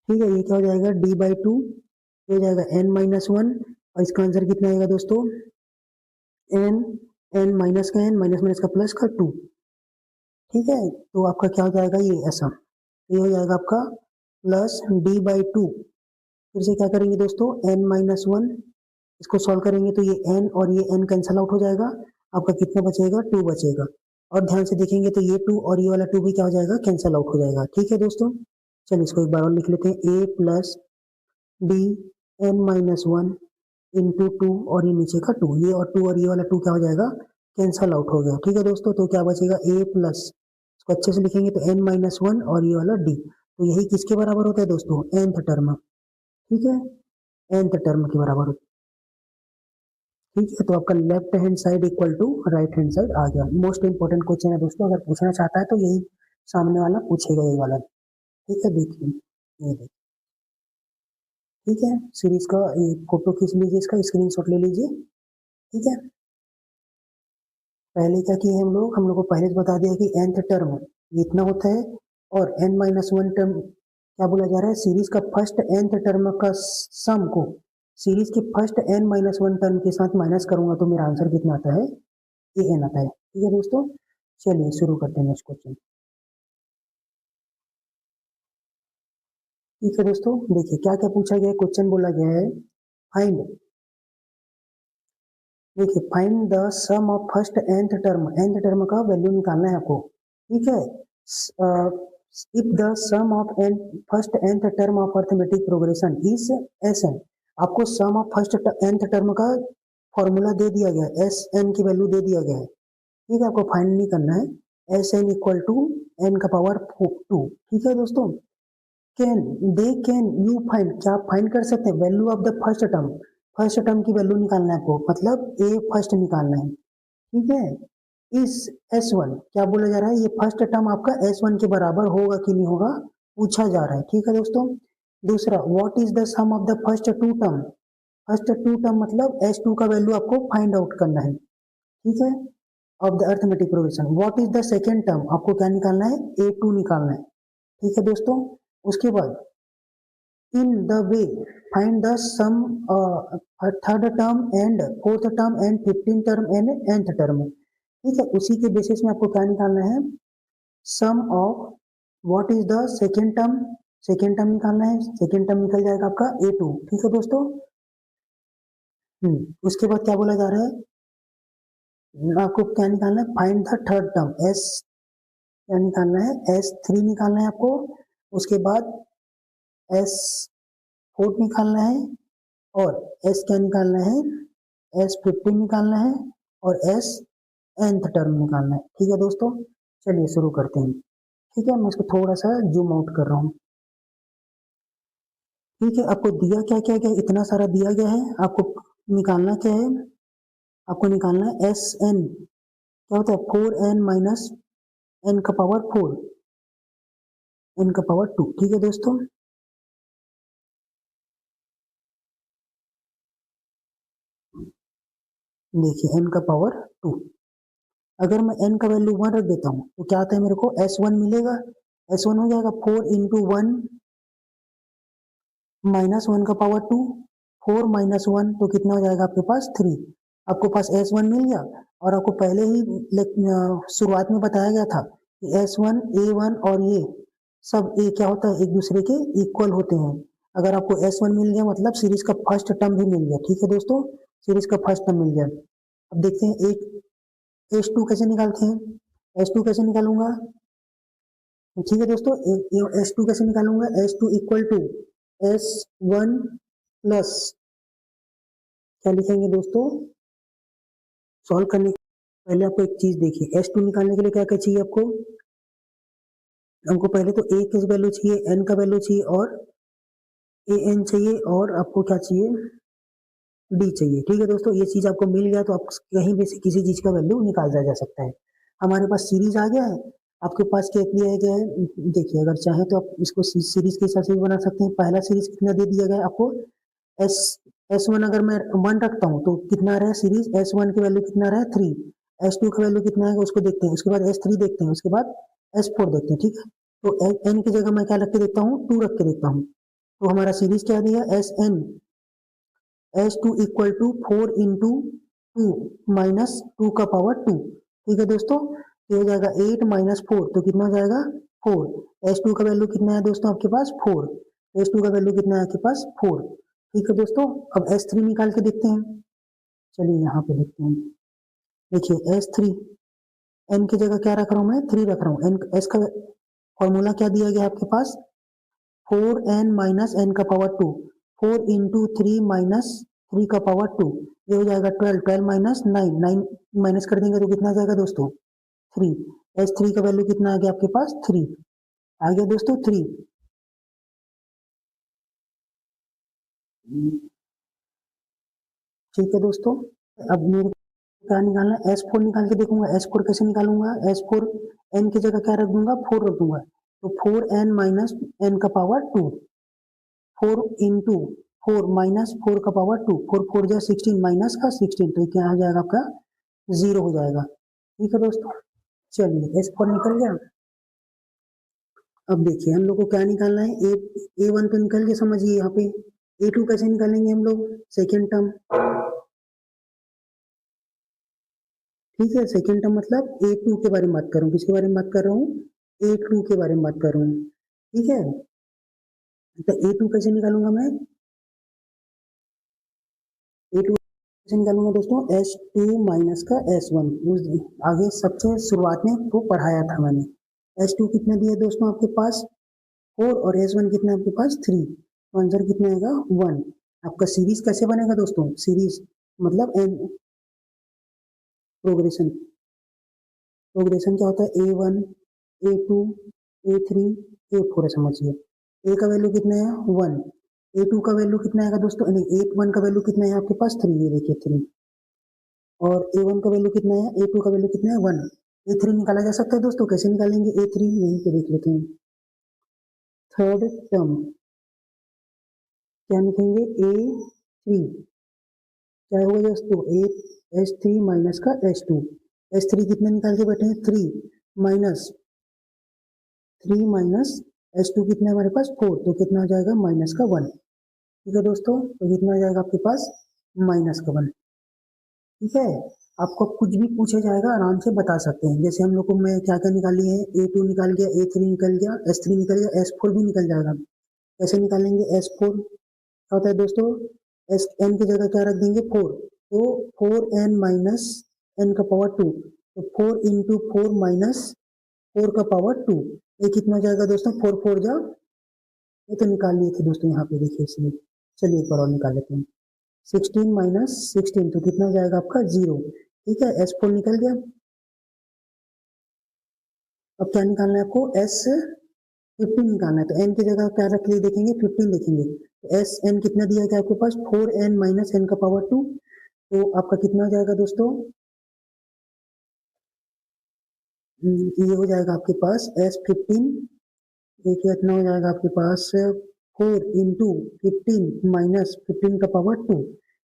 ठीक है, ये क्या हो जाएगा? d/2 हो जाएगा n-1 और इसका आंसर कितना आएगा दोस्तों? n माइनस का n माइनस माइनस का प्लस का 2। ठीक है, तो आपका क्या हो जाएगा? ये ऐसा, ये हो जाएगा आपका प्लस d/2। फिर से क्या करेंगे दोस्तों? n-1 इसको सॉल्व करेंगे तो ये n और ये n कैंसल आउट हो जाएगा। आपका कितना बचेगा? 2 बचेगा। और ध्यान से देखेंगे तो ये 2 और ये वाला 2 भी क्या हो जाएगा? कैंसल आउट हो जाएगा। ठीक है दोस्तों, चलिए इसको एक बार और लिख लेते हैं। a plus d n-1 into 2 और ये नीचे का 2, ये और 2 और ये वाला 2 क्या हो जाएगा? कैंसल आउट हो गया। ठीक है दोस्तों, तो क्या बचेगा? a प्लस, इसको अच्छे से लिखेंगे तो n-1 और ये वाला d, तो यही किसके बराबर होता है दोस्तों? nth term. ठीक है, nth टर्म के बराबर होता है। ठीक है, तो आपका left hand side equal to right hand side आ गया। मोस्ट इंपोर्टेंट क्वेश्चन है दोस्तों, अगर पूछना चाहता है तो यही सामने वाला पूछेगा, ये वाला। ठीक है, देखिए ये देखिए। ठीक है, सीरीज का फोटो खींच लीजिए, इसका स्क्रीनशॉट ले लीजिए। ठीक है, पहले क्या किए हम लोग को पहले से बता दिया कि nth टर्म इतना होता है और n-1 टर्म क्या बोला जा रहा है? सीरीज का फर्स्ट nth टर्म का सम को सीरीज के फर्स्ट n-1 टर्म के साथ माइनस करूंगा तो मेरा आंसर कितना आता है? an आता है। ठीक है दोस्तों, चलिए शुरू करते हैं नेक्स्ट क्वेश्चन। ठीक है दोस्तों, देखिए क्या क्या पूछा गया है। क्वेश्चन बोला गया है फाइंड, देखिए find the sum of first nth term का वैल्यू निकालना है आपको। ठीक है, if the sum of n first nth term of arithmetic progression is Sn, आपको sum of first nth term का फॉर्मूला दे दिया गया है, Sn की वैल्यू दे दिया गया है। ठीक है, आपको फाइंड नहीं करना है। Sn इक्वल टू n का पावर 2। ठीक है दोस्तों, कैन कैन यू फाइंड, क्या आप फाइंड कर सकते हैं value of the first term? First term की वैल्यू निकालना है आपको, मतलब ए फर्स्ट निकालना है। ठीक है, इस S1 क्या बोला जा रहा है? ये फर्स्ट टर्म आपका S1 के बराबर होगा कि नहीं होगा, पूछा जा रहा है। ठीक है दोस्तों, दूसरा what is the sum of the first two term? First two term मतलब S2 का वैल्यू आपको फाइंड आउट करना है। ठीक है, of the arithmetic progression. What is the second term? आपको क्या निकालना है? A2 निकालना है। ठीक है दोस्तों, उसके बाद in the way find the sum third term and fourth term and 15th term and nth term। ठीक है, उसी के बेसिस में आपको क्या निकालना है? Sum of what is the second term, second term निकालना है। सेकेंड टर्म निकल जाएगा आपका A2। ठीक है दोस्तों, उसके बाद क्या बोला जा रहा है? आपको क्या निकालना है? Find the third term S, क्या निकालना है? S3 निकालना है आपको। उसके बाद S4 निकालना है और S क्या निकालना है? S15 निकालना है और S nth टर्म निकालना है। ठीक है दोस्तों, चलिए शुरू करते हैं। ठीक है, मैं इसको थोड़ा सा जूम आउट कर रहा हूँ। ठीक है, आपको दिया क्या क्या गया? इतना सारा दिया गया है। आपको निकालना क्या है? आपको निकालना है एस एन, क्या होता है? 4n माइनस n का पावर 4, n का पावर 2। ठीक है दोस्तों, देखिए n का पावर 2। अगर मैं n का वैल्यू 1 रख देता हूँ तो क्या आता है मेरे को s1 मिलेगा। s1 हो जाएगा 4 इंटू 1 माइनस 1 का पावर 2, 4 माइनस 1 तो कितना हो जाएगा आपके पास 3। आपको पास s1 मिल गया और आपको पहले ही शुरुआत में बताया गया था कि s1 a1 और ये सब a क्या होता है एक दूसरे के इक्वल होते हैं। अगर आपको s1 मिल गया मतलब सीरीज का फर्स्ट टर्म भी मिल गया। ठीक है दोस्तों, सीरीज का फर्स्ट टर्म मिल गया। अब देखते हैं एक s2 कैसे निकालते हैं। s2 कैसे निकालूंगा, ठीक है दोस्तों, s2 कैसे निकालूंगा, s2 equal to s1 plus क्या लिखेंगे दोस्तों, सॉल्व करने पहले आपको एक चीज देखिए, s2 निकालने के लिए क्या क्या चाहिए आपको, हमको पहले तो a की वैल्यू चाहिए, n का वैल्यू चाहिए और an चाहिए और आपको क्या चाहिए d चाहिए। ठीक है दोस्तों, ये चीज आपको मिल गया तो आप कहीं भी से किसी चीज का वैल्यू निकाला जा सकता है। हमारे पास सीरीज आ गया है, आपके पास क्या दिया गया है, देखिए अगर चाहे तो आप इसको सीरीज के हिसाब से भी बना सकते हैं। पहला सीरीज कितना दे दिया गया है आपको, एस s1 अगर मैं 1 रखता हूँ तो कितना रहा सीरीज, s1 की वैल्यू कितना रहा 3, s2 का वैल्यू कितना है उसको देखते हैं, उसके बाद s3 देखते हैं, उसके बाद s4 देखते हैं। ठीक है, तो n की जगह मैं क्या रख के देखता हूँ, 2 रख के देखता हूँ। तो हमारा सीरीज क्या दिया, sn s2 equal to 4 into 2 minus 2 का पावर 2। ठीक है दोस्तों, ये हो जाएगा 8 माइनस 4 तो कितना हो जाएगा 4। s2 का वैल्यू कितना है दोस्तों आपके पास 4, s2 का वैल्यू कितना है आपके पास 4। ठीक है दोस्तों, अब s3 निकाल के देखते हैं। चलिए यहाँ पे देखते हैं, देखिए s3 n की जगह क्या रख रहा हूँ मैं 3 रख रहा हूँ, n s का फॉर्मूला क्या दिया गया आपके पास 4n माइनस n का पावर 2, 4 इंटू 3 माइनस 3 का पावर 2, ये हो जाएगा 12, 12 माइनस 9, 9 माइनस कर देंगे तो कितना आ जाएगा दोस्तों 3। s3 का वैल्यू कितना आ गया आपके पास 3 आ गया दोस्तों 3। ठीक है दोस्तों, अब मेरे को क्या निकालना है, S4 निकाल के देखूंगा। S4 कैसे निकालूंगा, S4 n की जगह क्या रख दूंगा 4 रख दूंगा, तो 4n माइनस n का पावर 2, 4 इंटू 4 माइनस 4 का पावर 2, 4 4 जा 16 माइनस का 16 तो क्या आ जाएगा आपका 0 हो जाएगा। ठीक है दोस्तों, चलिए S4 निकल गया। अब देखिए हम लोग को क्या निकालना है, A1 तो निकल के समझिए, यहाँ पे A2 कैसे निकालेंगे हम लोग, सेकेंड टर्म। ठीक है, सेकेंड टर्म मतलब A2 के बारे में बात कर रहा हूँ, किसके बारे में बात कर रहा हूँ, A2 के बारे में बात कर रहा हूँ। ठीक है, तो A2 कैसे निकालूंगा मैं, A2 कैसे निकालूंगा दोस्तों, S2 माइनस का S1, आगे सबसे शुरुआत में वो पढ़ाया था मैंने। S2 कितना दिया दोस्तों आपके पास 4 और S1 कितना आपके पास 3, तो आंसर कितना आएगा 1। आपका सीरीज कैसे बनेगा दोस्तों, सीरीज मतलब एन प्रोग्रेशन, प्रोग्रेशन क्या होता है A1 A2 A3 A4 समझिए। A का वैल्यू कितना है 1, A2 का वैल्यू कितना आएगा दोस्तों, नहीं A1 का वैल्यू कितना है आपके पास 3, ये देखिए 3, और A1 का वैल्यू कितना है, A2 का वैल्यू कितना है 1। A3 निकाला जा सकता है दोस्तों, कैसे निकालेंगे A3, यहीं पे देख लेते हैं। थर्ड टर्म क्या लिखेंगे A3, क्या होगा दोस्तों S3 माइनस का S2, S3 कितना निकाल के बैठे हैं 3 माइनस 3 माइनस S2 कितना है हमारे पास 4, तो कितना हो जाएगा माइनस का 1। ठीक है दोस्तों, तो कितना हो जाएगा आपके पास माइनस का 1। ठीक है, आपको कुछ भी पूछा जाएगा आराम से बता सकते हैं। जैसे हम लोग को मैं क्या क्या निकाली है, A2 निकाल गया, A3 निकल गया, S3 निकल गया, S4 भी निकल जाएगा। कैसे निकालेंगे S4, क्या होता है दोस्तों, एस एन की जगह क्या रख देंगे 4, तो 4n माइनस n का पावर 2, तो 4 इंटू 4 माइनस 4 का पावर 2, ये कितना हो जाएगा दोस्तों 4 4 जा, ये तो निकाल लिए थे दोस्तों यहाँ पे देखिए इसमें। चलिए एक बार और निकाल लेते हैं, 16 माइनस 16 तो कितना हो जाएगा आपका 0। ठीक है, S4 निकल गया। अब क्या निकालना है आपको, S15 निकालना है, तो n की जगह क्या रख लिए देखेंगे 15 लिखेंगे, तो SN कितना दिया गया आपके पास 4n माइनस n का पावर 2, तो आपका कितना हो जाएगा दोस्तों, ये हो जाएगा आपके पास S15, देखिए इतना हो जाएगा आपके पास 4 इंटू 15 माइनस 15 का पावर 2,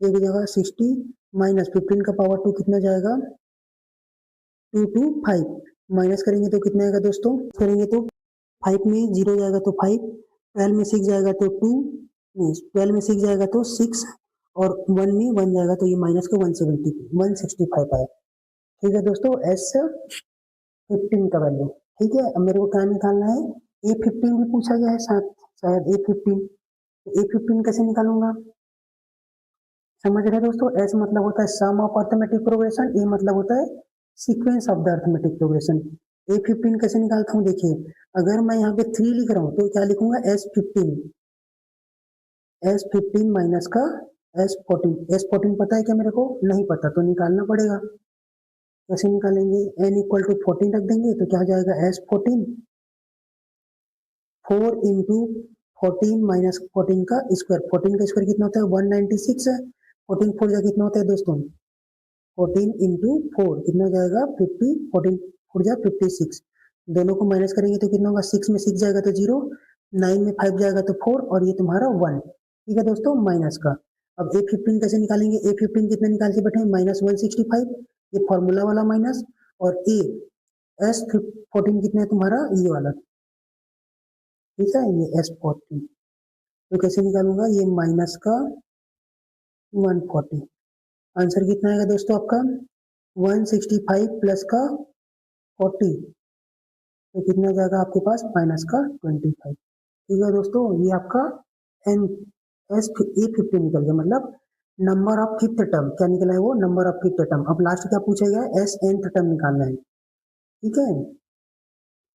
एक जगह 60 माइनस 15 का पावर 2 कितना जाएगा 2 to 5, माइनस करेंगे तो कितना आएगा दोस्तों, करेंगे तो 5 में 0 जाएगा तो 5, 12 में 6 जाएगा तो 2, 12 में 6 जाएगा तो 6 और 1 में 1 जाएगा तो ये माइनस का 165 आया। ठीक है दोस्तों, S15 का वैल्यू। ठीक है, अब मेरे को क्या निकालना है, A15 भी पूछा गया है साथ, शायद A15, तो A15 कैसे निकालूंगा, समझ रहे दोस्तों। S मतलब होता है sum of arithmetic progression, A मतलब होता है sequence of the arithmetic progression. A15 कैसे निकालता हूँ, देखिए अगर मैं यहाँ पे 3 लिख रहा हूँ तो क्या लिखूंगा S15 माइनस का S14 पता है क्या मेरे को, नहीं पता तो निकालना पड़ेगा। कैसे निकालेंगे, n इक्वल टू 14 रख देंगे तो क्या हो जाएगा S14, 4 इंटू 14 माइनस 14 का स्क्वायर, 14 का स्क्वायर कितना होता है 196 है, 14 4 जा कितना होता है दोस्तों 14 इंटू 4 कितना हो जाएगा 50, 14 4 जा 56, दोनों को माइनस करेंगे तो कितना होगा 6 में 6 जाएगा तो 0, 9 में 5 जाएगा तो 4 और ये तुम्हारा 1। ठीक है दोस्तों, माइनस का। अब A15 कैसे निकालेंगे, A15 कितना निकाल के बैठे माइनस 165, ये फॉर्मूला वाला माइनस, और S14 कितना है तुम्हारा ये वाला। ठीक है, ये S14 तो कैसे निकालूंगा, ये माइनस का 140, आंसर कितना आएगा दोस्तों आपका 165 प्लस का 40 तो कितना जाएगा आपके पास माइनस का 25। ठीक है दोस्तों, ये आपका A15 निकल गया, मतलब नंबर ऑफ फिफ्थ टर्म, क्या निकला है वो नंबर ऑफ फिफ्थ टर्म। अब लास्ट क्या पूछा गया है, Snth टर्म निकालना है। ठीक है,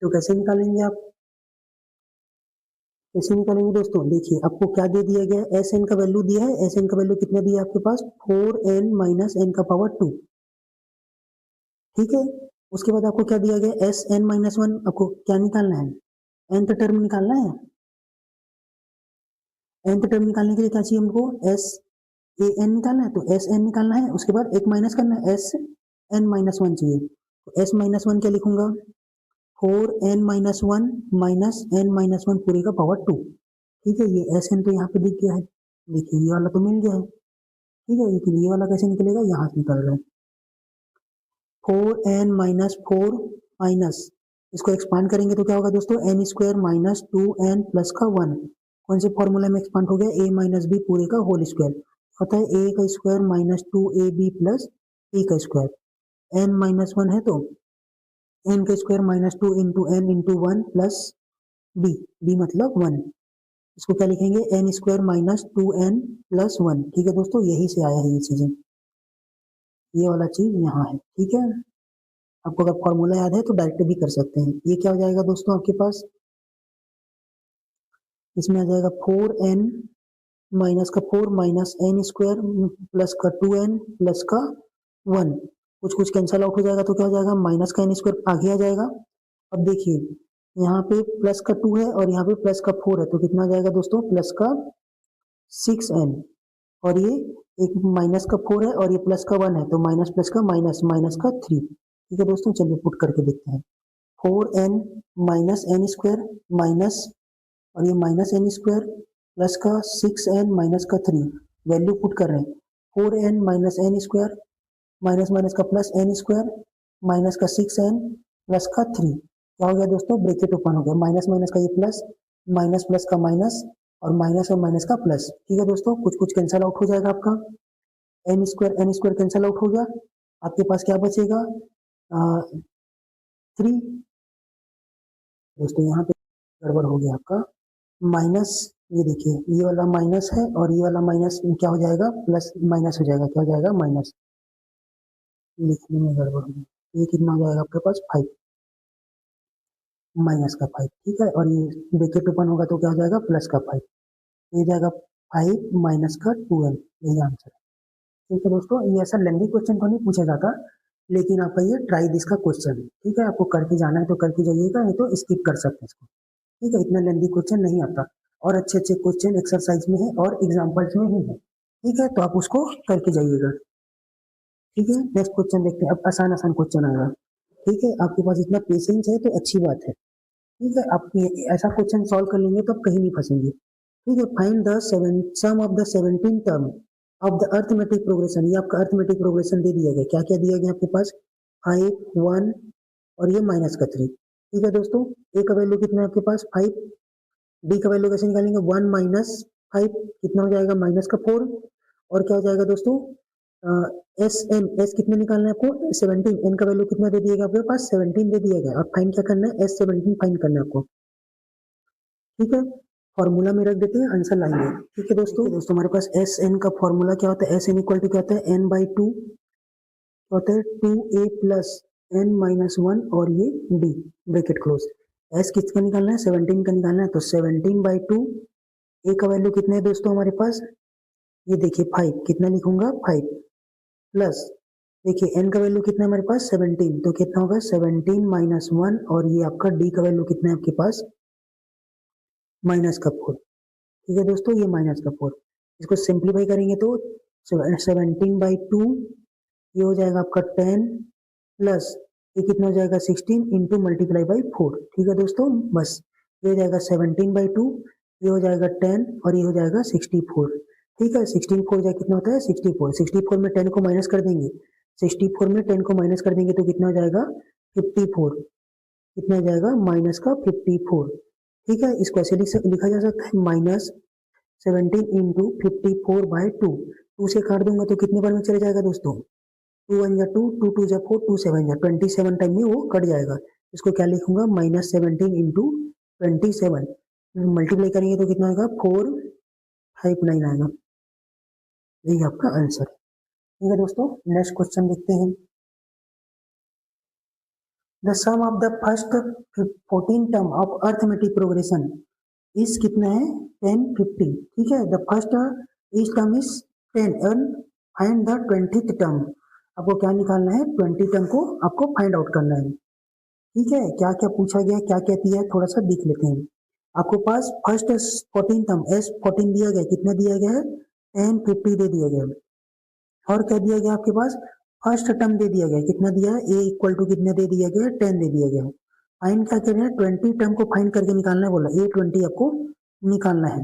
तो कैसे निकालेंगे आप, कैसे निकालेंगे दोस्तों, देखिए आपको क्या दे दिया गया है, Sn का वैल्यू दिया है, Sn का वैल्यू कितना दिया है आपके पास 4n माइनस n का पावर 2। ठीक है, उसके बाद आपको क्या दिया गया Sn माइनस 1, आपको क्या निकालना है, nth टर्म निकालना है। nth टर्म निकालने के लिए क्या चाहिए हमको, San निकालना है तो Sn निकालना है, उसके बाद एक माइनस करना है Sn माइनस 1 चाहिए, तो S माइनस 1 क्या लिखूंगा 4n minus 1 minus n minus 1 पूरे का पावर 2। ठीक है, ये Sn तो यहाँ पे दिख गया है, देखिए ये वाला तो मिल गया है। ठीक है, लेकिन ये वाला कैसे निकलेगा, यहाँ से निकल रहा है 4n माइनस 4 माइनस, इसको एक्सपांड करेंगे तो क्या होगा दोस्तों n square minus 2n plus का 1, कौन से फॉर्मूला में एक्सपांड हो गया a माइनस बी पूरे का होल स्क्वायर, होता है a का square minus 2ab plus a का स्क्वायर, n माइनस 1 है तो n का square minus 2 into n into 1 plus b मतलब 1, इसको क्या लिखेंगे n square minus 2n plus 1। ठीक है दोस्तों, यही से आया है ये चीजें, ये वाला चीज यहाँ है। ठीक है, आपको अगर फॉर्मूला याद है तो डायरेक्ट भी कर सकते हैं। ये क्या हो जाएगा दोस्तों आपके पास, इसमें आ जाएगा 4n माइनस का 4 माइनस n स्क्वायर प्लस का 2n प्लस का 1, कुछ कुछ कैंसल आउट हो जाएगा तो क्या हो जाएगा माइनस का n स्क्वायर आगे आ जाएगा। अब देखिए यहाँ पे प्लस का 2 है और यहाँ पे प्लस का 4 है तो कितना आ जाएगा दोस्तों प्लस का 6n, और ये एक माइनस का 4 है और ये प्लस का 1 है तो माइनस प्लस का माइनस माइनस का 3। ठीक है दोस्तों, चलिए पुट करके देखते हैं 4n minus n square minus, और ये माइनस n स्क्वायर प्लस का 6n माइनस का 3, वैल्यू पुट कर रहे हैं 4n minus n square minus minus का प्लस n स्क्वायर माइनस का 6n प्लस का 3, क्या हो गया दोस्तों ब्रैकेट ओपन हो गया, माइनस माइनस का ये प्लस, माइनस प्लस का माइनस और माइनस का प्लस। ठीक है दोस्तों, कुछ कुछ कैंसल आउट हो जाएगा आपका, n स्क्वायर कैंसल आउट हो गया, आपके पास क्या बचेगा 3। दोस्तों यहाँ पे गड़बड़ हो गया आपका, माइनस, ये देखिए ये वाला माइनस है और ये वाला माइनस क्या हो जाएगा प्लस माइनस हो जाएगा, क्या हो जाएगा माइनस, लिखने में गड़बड़ हो गई, ये कितना हो जाएगा आपके पास 5 माइनस का 5। ठीक है, और ये ब्रैकेट ओपन होगा तो क्या हो जाएगा प्लस का 5, ये जाएगा 5 माइनस का 12, यही आंसर है। ठीक है दोस्तों, ये ऐसा लेंथी क्वेश्चन तो नहीं पूछा जाता, लेकिन आपका ये ट्राई दिस का क्वेश्चन है। ठीक है, आपको करके जाना है तो करके जाइएगा, नहीं तो स्किप कर सकते हैं इसको। ठीक है, इतना लेंथी क्वेश्चन नहीं आता, और अच्छे अच्छे क्वेश्चन एक्सरसाइज में है और एग्जाम्पल्स में ही है। ठीक है, तो आप उसको करके जाइएगा। ठीक है, नेक्स्ट क्वेश्चन देखते हैं, अब आसान आसान क्वेश्चन आएगा। ठीक है, आपके पास इतना पेशेंस है तो अच्छी बात है। ठीक है, आप ऐसा क्वेश्चन सॉल्व कर लेंगे तो आप कहीं नहीं फंसेंगे। ठीक है, find the sum of the 17 term of the arithmetic progression, ये आपका अर्थमेटिक प्रोग्रेशन दे दिया गया, क्या क्या दिया गया आपके पास, 5 1 और ये -3। ठीक है दोस्तों, ए का वैल्यू कितना है आपके पास 5, डी का वैल्यू कैसे निकालेंगे 1 - 5 कितना हो जाएगा -4, और क्या हो जाएगा दोस्तों एस एन, एस कितना निकालना है आपको 17, एन का वैल्यू कितना दे दिया गया आपके पास 17 दे दिया गया, और फाइंड क्या करना है S17 फाइंड करना है आपको। ठीक है, फॉर्मूला में रख देते हैं, आंसर लाएंगे। ठीक है दोस्तों, हमारे पास एस एन का फॉर्मूला क्या होता है, एस एन इक्वल टू क्या होता है n/2 होता है 2a प्लस n-1 और ये d ब्रैकेट क्लोज। एस किसका निकालना है 17 का निकालना है, तो 17/2 ए का वैल्यू कितना है दोस्तों हमारे पास, ये देखिए 5, कितना लिखूंगा 5 प्लस देखिए एन का वैल्यू कितना है हमारे पास 17, तो कितना होगा 17 - 1 और ये आपका डी का वैल्यू कितना है आपके पास -4। ठीक है दोस्तों, ये -4, इसको सिंप्लीफाई करेंगे तो 17/2 ये हो जाएगा आपका 10 प्लस ये कितना हो जाएगा 16 इंटू मल्टीप्लाई बाई 4। ठीक है दोस्तों, बस ये हो जाएगा 17/2, ये हो जाएगा 10 और ये हो जाएगा 64। ठीक है, 16 4 जाए कितना होता है 64, 64 में 10 को माइनस कर देंगे, 64 में 10 को माइनस कर देंगे तो कितना हो जाएगा 54, कितना हो जाएगा -54। ठीक है, इसको ऐसे लिखा जा सकता है -17 इंटू 54/2, 2 से काट दूंगा तो कितने बार में चले जाएगा दोस्तों 2 1 जा 2, 2 2 जा 4, 2 7 जा 27 टाइम में वो कट जाएगा। इसको क्या लिखूंगा -17 इंटू 27, मल्टीप्लाई करेंगे तो कितना आएगा 459 आएगा, यही आपका आंसर। ठीक है दोस्तों, नेक्स्ट क्वेश्चन देखते हैं। The sum of the first 14 term of arithmetic progression is कितना है 10 50। ठीक है, the first is term is 10 and find the 20th term, आपको क्या निकालना है 20 टर्म को आपको फाइंड आउट करना है। ठीक है, क्या क्या पूछा गया क्या क्या दिया है थोड़ा सा देख लेते हैं। आपको पास फर्स्ट 14 टर्म S14 दिया गया, कितना दिया गया है 10 50 दे दिया गया, और क्या दिया गया आपके पास फर्स्ट टर्म दे दिया गया, कितना दिया है A इक्वल टू कितना दे दिया गया 10 दे दिया गया। फाइंड क्या कर रहे हैं 20 टर्म को फाइंड करके निकालना है, बोला A20 आपको निकालना है।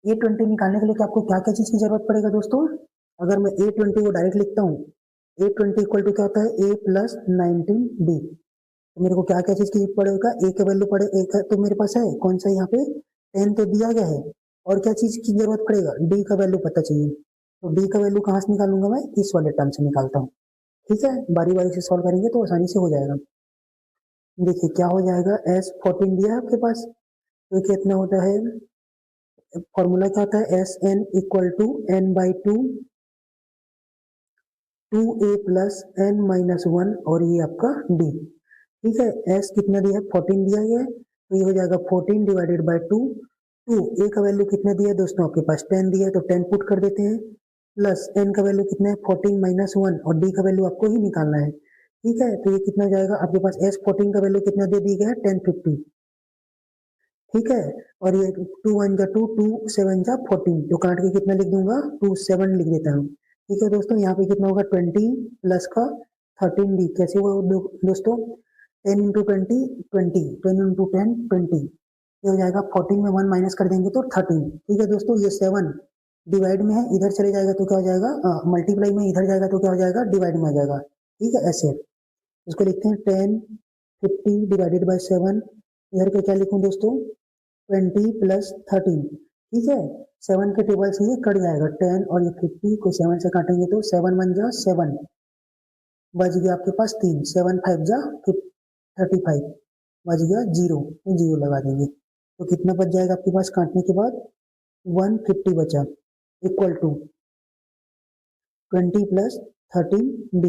A20 निकालने के लिए आपको क्या क्या चीज की जरूरत पड़ेगा दोस्तों, अगर मैं A20 को डायरेक्ट लिखता हूँ A20 इक्वल टू क्या होता है A प्लस 19B, तो मेरे को क्या क्या चीज की पड़ेगा A का वैल्यू पड़े A का तो मेरे पास है कौन सा यहाँ पे 10 तो दिया गया है, और क्या चीज की जरूरत पड़ेगा D का वैल्यू पता चाहिए, तो D का वैल्यू कहाँ से निकालूंगा मैं इस वाले टर्म से निकालता हूँ। ठीक है, बारी बारी से सॉल्व करेंगे तो आसानी से हो जाएगा। देखिए क्या हो जाएगा S14 दिया है आपके पास, तो कितना होता है फॉर्मूला क्या होता है SN equal to n/2 2a plus n-1 और ये आपका D। ठीक है, S कितना दिया है 14 दिया गया है, तो ये हो जाएगा 14 डिवाइडेड बाय 2, A का वैल्यू कितना दिया है दोस्तों आपके पास 10 दिया है, तो 10 पुट कर देते हैं, प्लस n का वैल्यू कितना है 14 -1 और D का वैल्यू आपको ही निकालना है। ठीक है, तो ये कितना हो जाएगा आपके पास S14 का वैल्यू कितना दे दिया गया है 1050। ठीक है, और ये 2 1 जा 2, 2 7 जा 14, तो काट के कितना लिख दूंगा 2 7 लिख देता हूँ। ठीक है दोस्तों, यहाँ पे कितना होगा 20 प्लस का 13D, कैसे हुआ दोस्तों 10 इंटू 20 20, 10 इंटू 10 20, ये हो जाएगा 14 में 1 माइनस कर देंगे तो 13। ठीक है दोस्तों, ये 7 डिवाइड में है, इधर चले जाएगा तो क्या हो जाएगा मल्टीप्लाई में इधर जाएगा तो क्या हो जाएगा डिवाइड में आ जाएगा। ठीक है, ऐसे इसको लिखते हैं 10 50 डिवाइडेड बाय 7, इधर पे क्या लिखूं दोस्तों 20 प्लस 13। ठीक है, 7 के टेबल से ये कट जाएगा 10 और ये 50 को 7 से काटेंगे तो 7 1 जा 7, बच गया आपके पास 3, 7 5 जा 35, बच गया 0, तो 0 लगा देंगे, तो कितना बच जाएगा आपके पास काटने के बाद 150 बचा, इक्वल टू 20 प्लस 13D,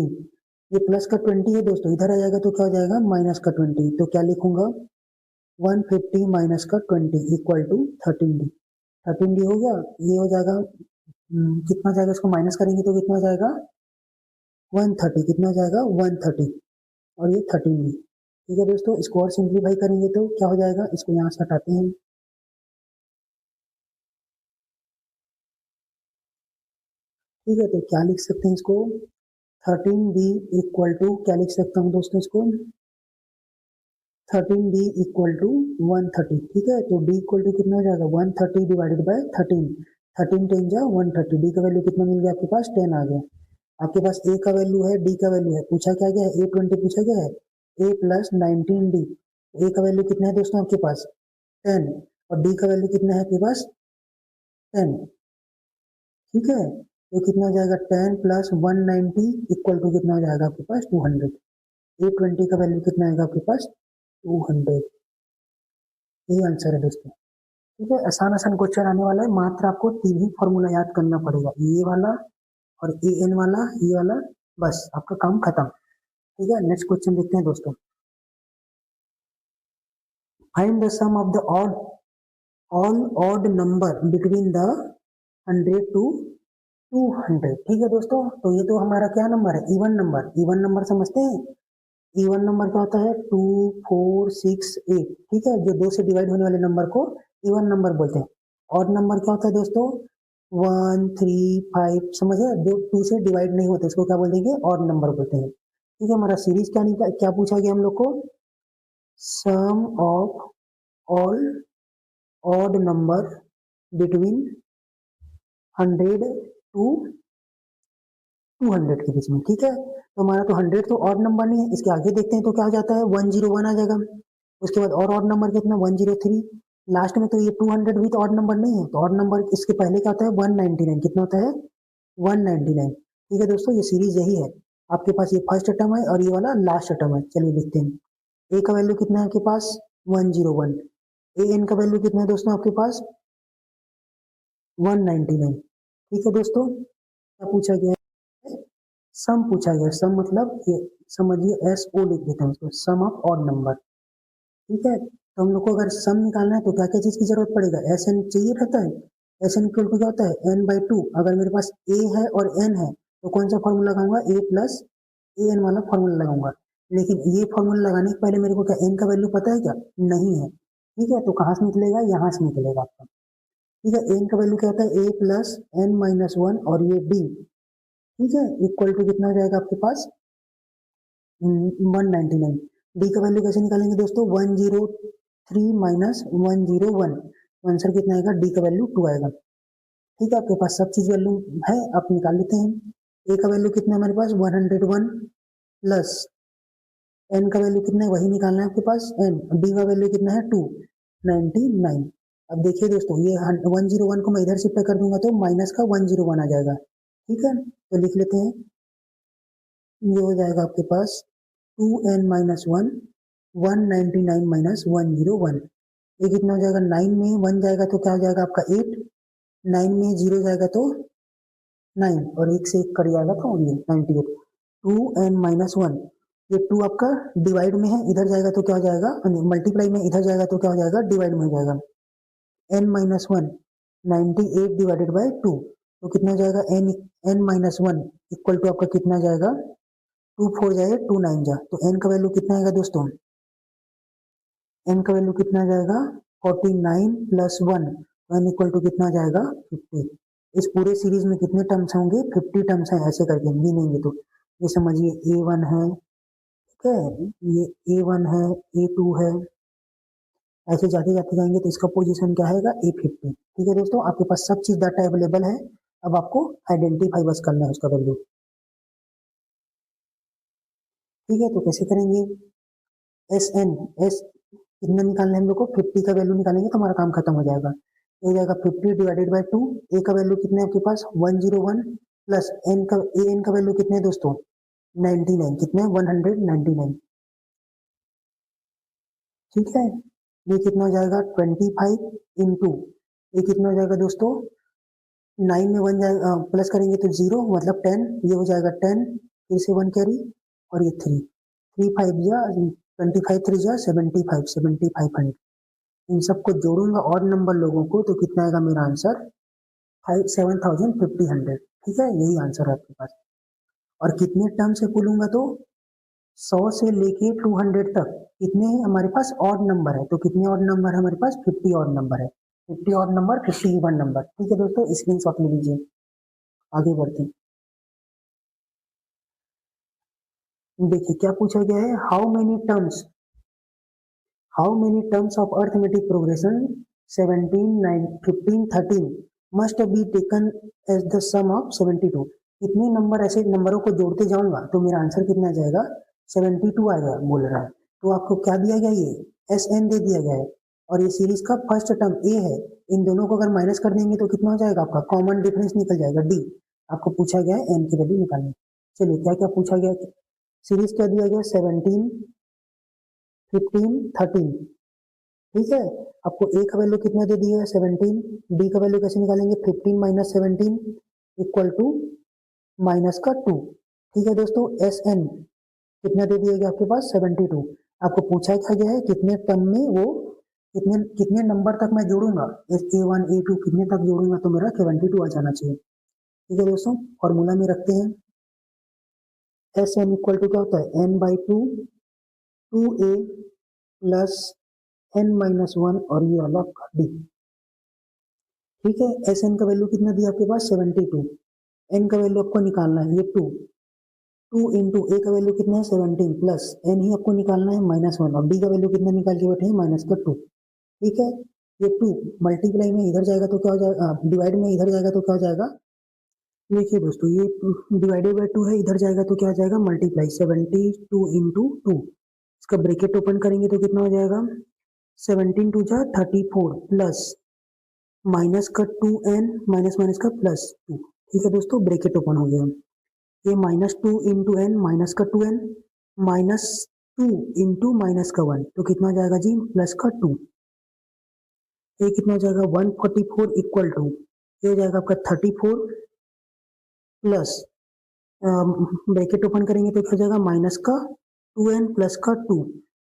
ये प्लस का 20 है दोस्तों, इधर आ जाएगा तो क्या हो जाएगा माइनस का 20, तो क्या लिखूंगा 150 माइनस का 20 इक्वल टू 13D। 13D हो गया, ये हो जाएगा कितना जाएगा, इसको माइनस करेंगे तो कितना हो जाएगा 130, कितना हो जाएगा 130 और ये 13D। ठीक है दोस्तों, इसको और सिंप्लीफाई करेंगे तो क्या हो जाएगा, इसको यहाँ से हटाते हैं। ठीक है, तो क्या लिख सकते हैं इसको 13D इक्वल टू क्या लिख सकता हूँ दोस्तों इसको 13D इक्वल टू 130। ठीक है, तो D इक्वल टू कितना हो जाएगा 130 डिवाइडेड बाय 13, 13 10 जा 130, डी का वैल्यू कितना मिल गया आपके पास 10 आ गया। आपके पास ए का वैल्यू है, डी का वैल्यू है, पूछा क्या गया है A20 पूछा गया है, A प्लस 19D। ए का वैल्यू कितना है दोस्तों आपके पास 10 और डी का वैल्यू कितना है आपके पास 10, ठीक है। तो कितना हो जाएगा 10 प्लस 190 इक्वल टू कितना हो जाएगा आपके पास 200। A20 का वैल्यू कितना आएगा आपके पास 200, यही आंसर है दोस्तों, ठीक है। आसान आसान क्वेश्चन आने वाला है, मात्र आपको 3 ही फॉर्मूला याद करना पड़ेगा, ये वाला और AN वाला, ये वाला, बस आपका काम खत्म, ठीक है। नेक्स्ट क्वेश्चन देखते हैं दोस्तों। Find the sum of the all odd number between the 100 to 200, ठीक है दोस्तों। तो ये तो हमारा क्या नंबर है, इवन नंबर। इवन नंबर समझते हैं, इवन नंबर क्या होता है 2 4 6 8, ठीक है। जो 2 से डिवाइड होने वाले नंबर को इवन नंबर बोलते हैं। ऑड नंबर क्या होता है दोस्तों 1 3 5, समझे, जो 2 से डिवाइड नहीं होते इसको क्या बोल देंगे, ऑड नंबर बोलते हैं, ठीक है। हमारा सीरीज क्या पूछा गया हम लोग को, sum of all odd number between 100 to 200 के बीच में, ठीक है। तो हमारा तो 100 तो ऑड नंबर नहीं है, इसके आगे देखते हैं तो क्या हो जाता है 101 आ जाएगा। उसके बाद और ऑड नंबर कितना 103, लास्ट में तो ये 200 भी तो ऑड नंबर नहीं है, तो ऑड नंबर इसके पहले क्या होता है 199, कितना होता है 199, ठीक है दोस्तों। ये सीरीज यही है, आपके पास ये फर्स्ट टर्म है और ये वाला लास्ट टर्म है। चलिए लिखते हैं। ए का वैल्यू कितना है आपके पास 101, AN का वैल्यू कितना है दोस्तों आपके पास 199, ठीक है दोस्तों। क्या पूछा गया है, सम पूछा गया, सम मतलब ये समझिए SO लिख देते हैं उसको, सम ऑफ ऑड नंबर, ठीक है। तो हम लोग को अगर सम निकालना है तो क्या क्या चीज की जरूरत पड़ेगा, SN चाहिए रहता है। SN इक्वल टू क्या होता है n/2, अगर मेरे पास A है और N है तो कौन सा फॉर्मूला लगाऊंगा, A प्लस AN वाला फॉर्मूला लगाऊंगा। लेकिन ये फॉर्मूला लगाने से पहले मेरे को क्या n का वैल्यू पता है क्या, नहीं है, ठीक है। तो कहाँ से निकलेगा, यहाँ से निकलेगा आपका, ठीक है। n का वैल्यू क्या होता है A प्लस n-1 और ये D, ठीक है, इक्वल टू कितना हो जाएगा आपके पास 199। डी का वैल्यू कैसे निकालेंगे दोस्तों 103 माइनस 101, आंसर कितना आएगा, डी का वैल्यू 2 आएगा, ठीक है। आपके पास सब चीज वैल्यू है, आप निकाल लेते हैं। ए का वैल्यू कितना है हमारे पास 101 प्लस एन का वैल्यू कितना है वही निकालना है आपके पास एन, डी का वैल्यू कितना है 299। अब देखिए दोस्तों ये 101 को मैं इधर शिफ्ट कर दूंगा तो माइनस का 101 आ जाएगा, ठीक है। तो लिख लेते हैं, ये हो जाएगा आपके पास 2n-1 199 माइनस 101, ये कितना हो जाएगा 9 में 1 जाएगा तो क्या हो जाएगा आपका 8, 9 में 0 जाएगा तो 9 और 1 से 1 कट जाएगा तो ये 98। 2n-1, ये 2 आपका डिवाइड में है, इधर जाएगा तो क्या हो जाएगा, मल्टीप्लाई में इधर जाएगा तो क्या हो जाएगा डिवाइड में हो जाएगा, n-1 98 डिवाइडेड बाय 2, तो कितना हो जाएगा n-1 इक्वल टू आपका कितना जाएगा 2 4 जाए 2 9 जा, तो n का वैल्यू कितना आएगा दोस्तों, n का वैल्यू कितना आ जाएगा 49 प्लस 1, तो n इक्वल टू कितना आ जाएगा 50। इस पूरे सीरीज में कितने टर्म्स होंगे 50 टर्म्स हैं, ऐसे करके गिनेंगे तो ये समझिए A1 है, ठीक है, ये A1 है, A2 है, ऐसे जाते जाते जाएंगे तो इसका पोजीशन क्या आएगा A50, ठीक है दोस्तों। आपके पास सब चीज डाटा अवेलेबल है, अब आपको आइडेंटिफाई बस करना है उसका वैल्यू, ठीक है। तो कैसे करेंगे, S कितना निकालना है हम लोग को 50 का वैल्यू निकालेंगे तो हमारा काम खत्म हो जाएगा। हो जाएगा 50 डिवाइडेड बाय 2, ए का वैल्यू कितना है आपके पास 101 प्लस एन का वैल्यू कितना है दोस्तों 99, कितना है 199, ठीक है। ये कितना हो जाएगा 25 इंटू, ये कितना हो जाएगा दोस्तों 9 में 1 जाएगा प्लस करेंगे तो 0 मतलब 10, ये हो जाएगा 10, फिर से 1 कैरी और ये 3 3 5 या 25 3 या 75 इन सबको जोड़ूंगा और नंबर लोगों को तो कितना आएगा मेरा आंसर 7500, ठीक है, यही आंसर है आपके पास। और कितने टर्म से बोलूंगा तो 100 से लेके 200 तक कितने हैं हमारे पास ऑड नंबर है, तो कितने ऑड नंबर है हमारे पास 50 ऑड नंबर है, 50 ऑड नंबर 50 इवन नंबर, ठीक है दोस्तों, स्क्रीनशॉट ले लीजिए। आगे बढ़ते हैं, देखिए क्या पूछा गया है, how many terms of arithmetic progression 17 9 15 13 must be taken as the sum of 72। इतने नंबर ऐसे नंबरों को जोड़ते जाऊंगा तो मेरा आंसर कितना आ जाएगा 72 आएगा बोल रहा है। तो आपको क्या दिया गया, ये एस एन दे दिया गया है और ये सीरीज का फर्स्ट टर्म ए है। इन दोनों को अगर माइनस कर देंगे तो कितना हो जाएगा आपका कॉमन डिफरेंस निकल जाएगा डी। आपको पूछा गया है एन की वैल्यू निकालनी। चलिए क्या क्या पूछा गया, सीरीज क्या दिया गया 17 15 13, ठीक है। आपको ए का वैल्यू कितना दे दिया है 17, डी का वैल्यू कैसे निकालेंगे 15 माइनस 17 इक्वल टू माइनस का 2, ठीक है दोस्तों। एस एन कितना दे दिया गया आपके पास 72। आपको पूछा क्या गया है कितने टर्म में वो कितने कितने नंबर तक मैं जोड़ूंगा, A1 A2 कितने तक जोड़ूंगा तो मेरा 72 आ जाना चाहिए, ठीक है दोस्तों। फॉर्मूला में रखते हैं एस एन इक्वल टू क्या होता है n by 2 2a plus n minus 1 और ये वाला आपका डी, ठीक है। एस एन का वैल्यू कितना दिया आपके पास 72, एन का वैल्यू आपको निकालना है ये 2 इंटू ए का वैल्यू कितना है 17 प्लस एन ही आपको निकालना है -1 और डी का वैल्यू कितना निकाल के बैठे हैं -2, ठीक है। ये 2 मल्टीप्लाई में इधर जाएगा तो क्या हो जाएगा, डिवाइड में इधर जाएगा तो क्या हो जाएगा, देखिए दोस्तों ये डिवाइडेड बाय 2 है, इधर जाएगा तो क्या हो जाएगा मल्टीप्लाई 72 इंटू 2, इसका ब्रैकेट ओपन करेंगे तो कितना हो जाएगा 17 टू जा 34 प्लस माइनस का 2n माइनस माइनस का प्लस 2, ठीक है दोस्तों। ब्रैकेट ओपन हो गया, ये -2 इंटू एन माइनस का 2n माइनस 2 इंटू माइनस का 1 तो कितना हो जाएगा जी प्लस का 2, ये कितना हो जाएगा 144 इक्वल टू ये हो जाएगा आपका 34 प्लस ब्रैकेट ओपन करेंगे तो क्या हो जाएगा माइनस का 2n प्लस का 2,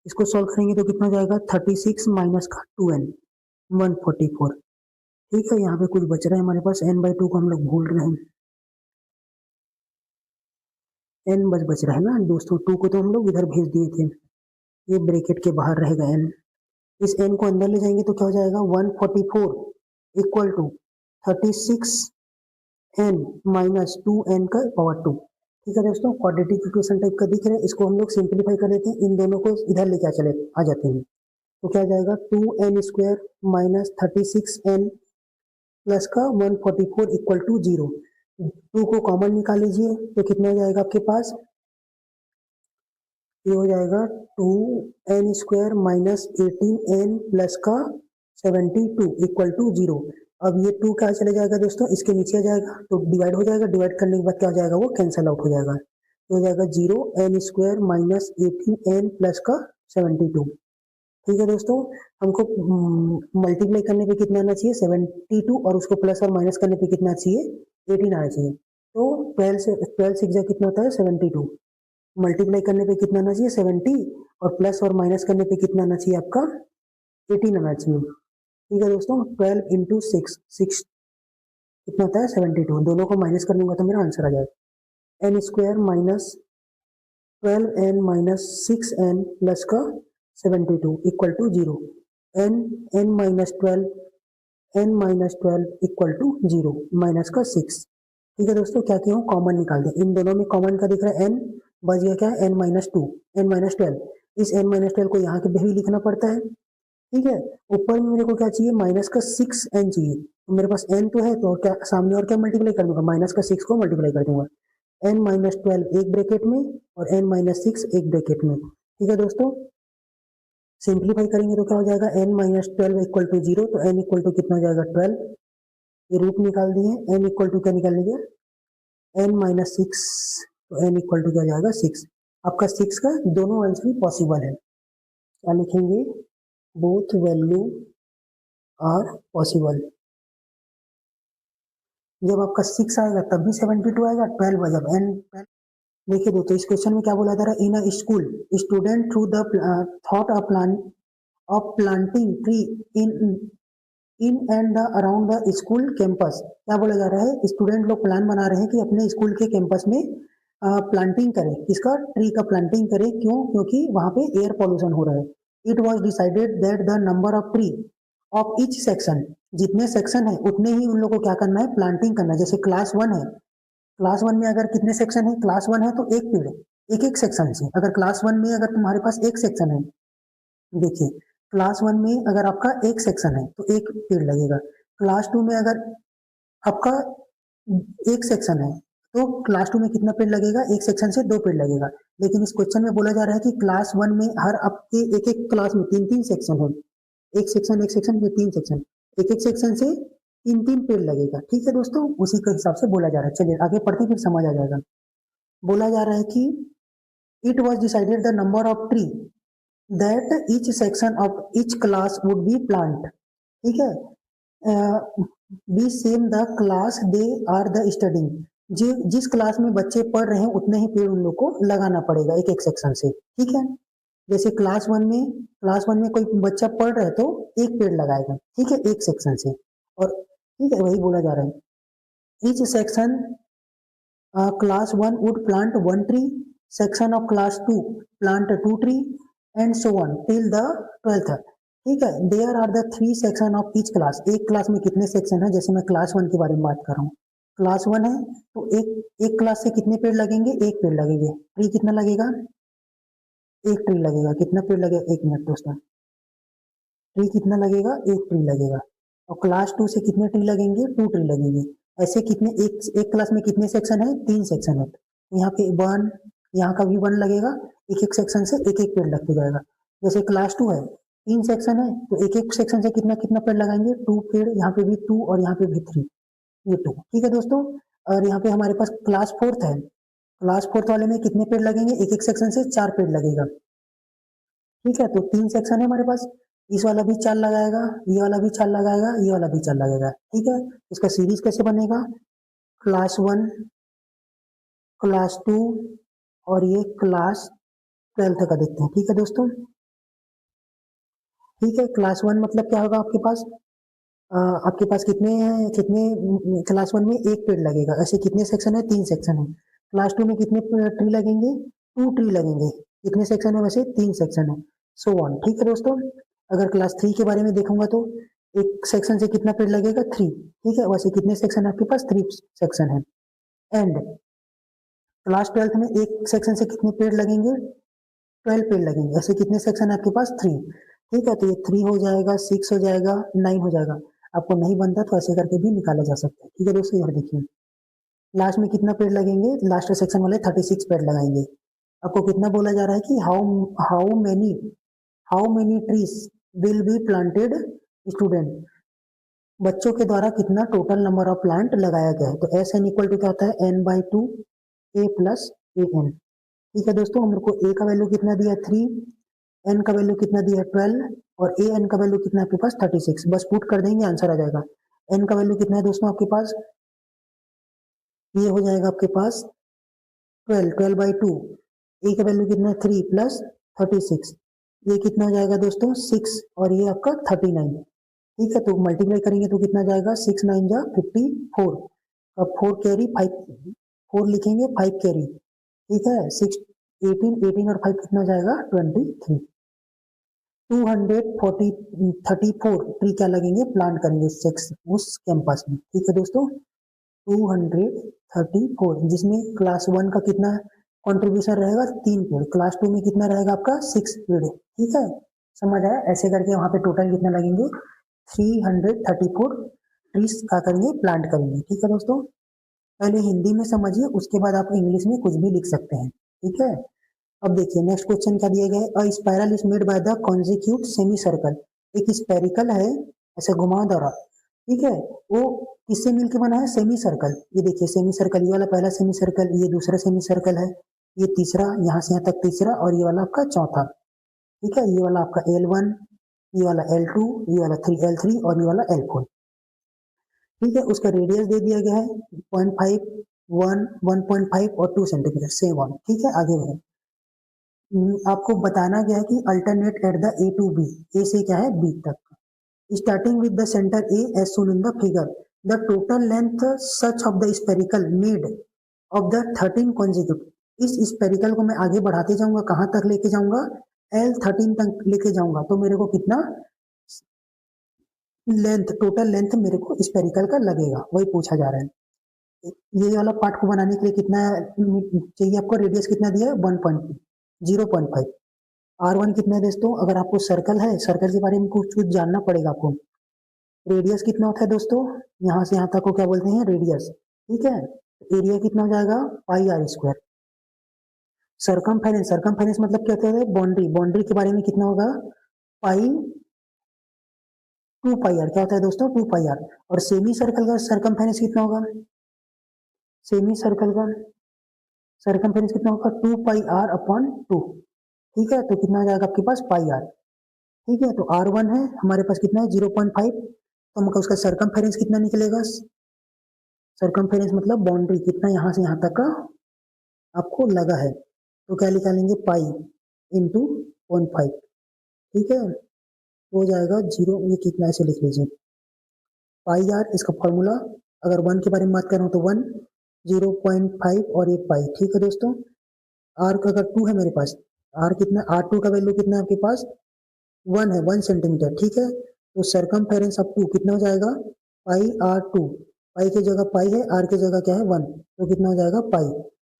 इसको सॉल्व करेंगे तो कितना हो जाएगा 36 माइनस का 2n 144, ठीक है। यहाँ पे कुछ बच रहा है हमारे पास n बाई 2 को हम लोग भूल रहे हैं, n बच रहा है ना दोस्तों, 2 को तो हम लोग इधर भेज दिए थे, ये ब्रैकेट के बाहर रहेगा n, इस n को अंदर ले जाएंगे तो क्या हो जाएगा 144 equal to 36 n minus 2n का पावर 2, ठीक है दोस्तों। क्वाड्रेटिक इक्वेशन टाइप का दिख रहा है, इसको हम लोग सिंप्लीफाई कर लेते हैं, इन दोनों को इधर लेके आ जाते हैं तो क्या जाएगा 2n square minus 36n plus का 144 इक्वल टू 0, 2 को कॉमन निकाल लीजिए तो कितना हो जाएगा आपके पास, ये हो जाएगा 2n square minus 18n plus का 72 इक्वल टू 0। अब ये 2 क्या चले जाएगा दोस्तों, इसके नीचे आ जाएगा तो डिवाइड हो जाएगा, डिवाइड करने के बाद क्या हो जाएगा वो कैंसल आउट हो जाएगा, तो हो जाएगा 0n square minus 18n plus का 72, ठीक है दोस्तों। हमको मल्टीप्लाई करने पे कितना आना चाहिए 72 और उसको प्लस और माइनस करने पे कितना चाहिए 18 आना चाहिए, तो 12 से कितना होता है 72, मल्टीप्लाई करने पे कितना आना चाहिए 70 और प्लस और माइनस करने पे कितना आना चाहिए आपका 18 आना चाहिए, ठीक है दोस्तों। 12 इंटू 6 कितना होता है 72, दोनों को माइनस कर लूंगा तो मेरा आंसर आ जाएगा n square minus 12n minus 6n plus का 72 equal to 0, n minus 12 equal to 0 minus का 6, ठीक है दोस्तों। क्या किया हूँ कॉमन निकाल दिया, इन दोनों में कॉमन का दिख रहा है n, बच गया क्या n माइनस 2 n माइनस 12, इस n माइनस 12 को यहाँ के भी लिखना पड़ता है, ठीक है। ऊपर में मेरे को क्या चाहिए माइनस का 6n चाहिए, तो मेरे पास n तो है तो क्या सामने और क्या मल्टीप्लाई कर दूंगा माइनस का 6 को मल्टीप्लाई कर दूंगा, n माइनस 12 एक ब्रैकेट में और n माइनस 6 एक ब्रैकेट में, ठीक है दोस्तों। सिंप्लीफाई करेंगे तो क्या हो जाएगा n माइनस 12 इक्वल टू 0, तो n इक्वल टू कितना हो जाएगा 12, ये रूट निकाल दिए, n इक्वल टू क्या निकाल लीजिए n माइनस 6, तो n इक्वल टू क्या जाएगा 6, आपका 6 का दोनों आंसर भी पॉसिबल है, क्या लिखेंगे बोथ वैल्यू आर पॉसिबल, जब आपका 6 आएगा तब भी 72 आएगा, 12 जब n, देखिए दोस्तों इस क्वेश्चन में क्या बोला जा रहा है, in a school student through the thought a plan of planting tree in and around the school campus, क्या बोला जा रहा है स्टूडेंट लोग प्लान बना रहे हैं कि अपने स्कूल के कैंपस में प्लांटिंग करें, इसका ट्री का प्लांटिंग करें, क्यों, क्योंकि वहां पे एयर पॉल्यूशन हो रहा है। It was decided that the number of tree of each section, जितने सेक्शन है उतने ही उन लोगों को क्या करना है प्लांटिंग करना है। जैसे क्लास 1 है, क्लास 1 में अगर कितने सेक्शन है, क्लास 1 है तो एक पेड़ एक एक सेक्शन से, अगर क्लास 1 में अगर तुम्हारे पास एक सेक्शन है, देखिए क्लास 1 में अगर आपका एक सेक्शन है तो एक पेड़ लगेगा, क्लास 2 में अगर आपका एक सेक्शन है तो क्लास 2 में कितना पेड़ लगेगा, एक सेक्शन से 2 पेड़ लगेगा। लेकिन इस क्वेश्चन में बोला जा रहा है कि क्लास 1 में हर आपके एक-एक क्लास में 3-3 सेक्शन है। एक सेक्शन में 3 सेक्शन, एक-एक सेक्शन से 3-3 पेड़ लगेगा। ठीक है दोस्तों, उसी के हिसाब से बोला जा रहा है। चलिए आगे पढ़ते हैं, फिर समझ आ जाएगा। बोला जा रहा है कि it was decided the number of tree that each section of each class would be plant. ठीक है, be same the class they are the studying. जिस क्लास में बच्चे पढ़ रहे हैं उतने ही पेड़ उन लोग को लगाना पड़ेगा एक एक सेक्शन से। ठीक है, जैसे क्लास वन में कोई बच्चा पढ़ रहा है तो एक पेड़ लगाएगा। ठीक है, एक सेक्शन से। और ठीक है, वही बोला जा रहा है। Each section class 1 would plant one tree, section of class 2 plant two tree, and so on till the 12th। ठीक है, there are the 3 section of each class. एक क्लास में कितने सेक्शन है, जैसे मैं क्लास 1 के बारे में बात कर रहा हूँ। क्लास 1 है तो एक क्लास से कितने पेड़ लगेंगे, एक पेड़ लगेंगे। ट्री कितना लगेगा, एक ट्री लगेगा। कितना पेड़ लगेगा, एक मिनट दोस्तों, ट्री कितना लगेगा, एक ट्री लगेगा। और क्लास 2 से कितने ट्री लगेंगे, 2 ट्री लगेंगे। ऐसे कितने एक क्लास में कितने सेक्शन है, 3 सेक्शन है। यहाँ पे 1, यहाँ का भी 1 लगेगा। एक एक सेक्शन से एक एक पेड़ लगते जाएगा। जैसे क्लास 2 है, 3 सेक्शन है तो एक एक सेक्शन से कितना कितना पेड़ लगाएंगे, 2 पेड़। यहाँ पे भी 2 और यहाँ पे भी 3, ये 2। ठीक है दोस्तों, और यहाँ पे हमारे पास क्लास 4 है। क्लास 4 वाले में कितने पेड़ लगेंगे, एक एक सेक्शन से 4 पेड़ लगेगा। ठीक है, तो 3 सेक्शन है हमारे पास। इस वाला भी 4 लगाएगा, ये वाला भी 4 लगाएगा, ये वाला भी 4 लगाएगा। ठीक है, इसका सीरीज कैसे बनेगा, क्लास 1, क्लास 2 और ये क्लास 12 का देखते हैं। ठीक है दोस्तों, ठीक है, क्लास 1 मतलब क्या होगा आपके पास, आपके पास कितने हैं, क्लास 1 में एक पेड़ लगेगा। ऐसे कितने सेक्शन है, 3 सेक्शन है। क्लास 2 में कितने ट्री लगेंगे, 2 ट्री लगेंगे। कितने सेक्शन है, वैसे 3 सेक्शन है। So on. ठीक है दोस्तों, अगर क्लास 3 के बारे में देखूंगा तो एक सेक्शन से कितना पेड़ लगेगा, 3। ठीक है, वैसे कितने सेक्शन है आपके पास, 3 सेक्शन है। एंड क्लास 12 में एक सेक्शन से कितने पेड़ लगेंगे, 12 पेड़ लगेंगे। ऐसे कितने सेक्शन है आपके पास, 3। ठीक है, तो ये 3 हो जाएगा, 6 हो जाएगा, 9 हो जाएगा। आपको नहीं बनता तो ऐसे करके भी निकाला जा सकता है। ठीक है दोस्तों, यहाँ देखिए लास्ट में कितना पेड़ लगेंगे, लास्ट सेक्शन वाले 36 पेड़ लगाएंगे। आपको कितना बोला जा रहा है कि how many trees will be planted, student. बच्चों के द्वारा कितना टोटल नंबर ऑफ प्लांट लगाया गया है। तो एस एन इक्वल टू क्या होता है, n/2 a plus a n. ठीक है दोस्तों, हम लोग को ए का वैल्यू कितना दिया है, 3, एन का वैल्यू कितना दिया है, 12 और ए एन का वैल्यू कितना है आपके पास, 36। बस पुट कर देंगे, आंसर आ जाएगा। एन का वैल्यू कितना है दोस्तों आपके पास, ये हो जाएगा आपके पास 12/2। ए का वैल्यू कितना है, 3 प्लस 36। ये कितना हो जाएगा दोस्तों, 6 और ये आपका 39। ठीक है, तो मल्टीप्लाई करेंगे तो कितना जाएगा, 6 9 जा 54। अब 4 कैरी 5, 4 लिखेंगे, 5 कैरी। ठीक है, 6 18 और 5 कितना जाएगा, 23। 234 ट्री क्या लगेंगे, प्लांट करेंगे उस कैंपस में। ठीक है दोस्तों, 234, जिसमें क्लास 1 का कितना कंट्रीब्यूशन रहेगा, 3 पेड़। क्लास 2 में कितना रहेगा आपका, 6 पेड़। ठीक है, समझ आया। ऐसे करके वहां पे टोटल कितना लगेंगे, 334 ट्रीज का करेंगे, प्लांट करेंगे। ठीक है दोस्तों, पहले हिंदी में समझिए, उसके बाद आप इंग्लिश में कुछ भी लिख सकते हैं। ठीक है, अब देखिए नेक्स्ट क्वेश्चन क्या दिया गया है, a spiral is made by the consecutive semi circle. एक स्पेरिकल है, ऐसे घुमावदार। ठीक है, वो किससे मिलकर बना है, सेमी सर्कल। ये देखिए सेमी सर्कल, ये वाला पहला सेमी सर्कल, ये दूसरा सेमी सर्कल है, ये तीसरा, यहाँ से यहाँ तक तीसरा, और ये वाला आपका चौथा। ठीक है, ये वाला आपका L1, ये वाला L2, ये वाला L3 और ये वाला L4। ठीक है, उसका रेडियस दे दिया गया है 0.5, 1, 1.5 और 2 सेंटीमीटर, सेम वन। ठीक है, आगे बढ़े। आपको बताना गया है कि alternate at the A to B, A से क्या है, बी तक, starting with the centre A as shown in the figure. The total length such of the spiral made of the 13 consecutive. इस स्पेरिकल को मैं आगे बढ़ाते जाऊंगा, कहां तक लेके जाऊंगा, L13 तक लेके जाऊंगा, तो मेरे को कितना लेंथ, टोटल लेंथ मेरे को स्पेरिकल का लगेगा, वही पूछा जा रहा है। ये वाला पार्ट को बनाने के लिए कितना चाहिए आपको, रेडियस कितना दिया है, 0.5। R1 कितना है दोस्तों, अगर आपको सर्कल है, सर्कल के बारे में कुछ जानना पड़ेगा आपको। रेडियस कितना होता है दोस्तों, यहाँ से यहाँ तक को क्या बोलते हैं, रेडियस। ठीक है, एरिया कितना हो जाएगा, पाई आर स्क्वायर। सरकमफेरेंस, सरकमफेरेंस मतलब क्या होता है, बाउंड्री, बाउंड्री के बारे में कितना होगा, पाई 2 पाई आर, क्या होता है दोस्तों, 2 पाई आर। और सेमी सर्कल का सरकमफेरेंस कितना होगा, सेमी सर्कल का सरकमफेरेंस कितना होगा, 2 पाई आर अपॉन 2। ठीक है, तो कितना आ जाएगा आपके पास, पाई आर। ठीक है, तो R1 है हमारे पास कितना है, 0.5, तो हमको उसका सरकमफेरेंस कितना निकलेगा, सरकमफेरेंस मतलब बाउंड्री कितना यहाँ से यहाँ तक का आपको लगा है, तो क्या निकालेंगे, पाई इंटू 0.5। ठीक है, हो जाएगा 0, ये कितना ऐसे लिख लीजिए, पाई आर, इसका फॉर्मूला अगर 1 के बारे में बात करूँ तो 1, 0.5 और ये पाई। ठीक है दोस्तों, आर का अगर 2 है मेरे पास, आर कितना, R2 का वैल्यू कितना है आपके पास, 1 है, 1 सेंटीमीटर। ठीक है, तो सरकमफेरेंस ऑफ 2 कितना हो जाएगा, पाई R2, पाई की जगह पाई है, आर की जगह क्या है 1, तो कितना हो जाएगा पाई।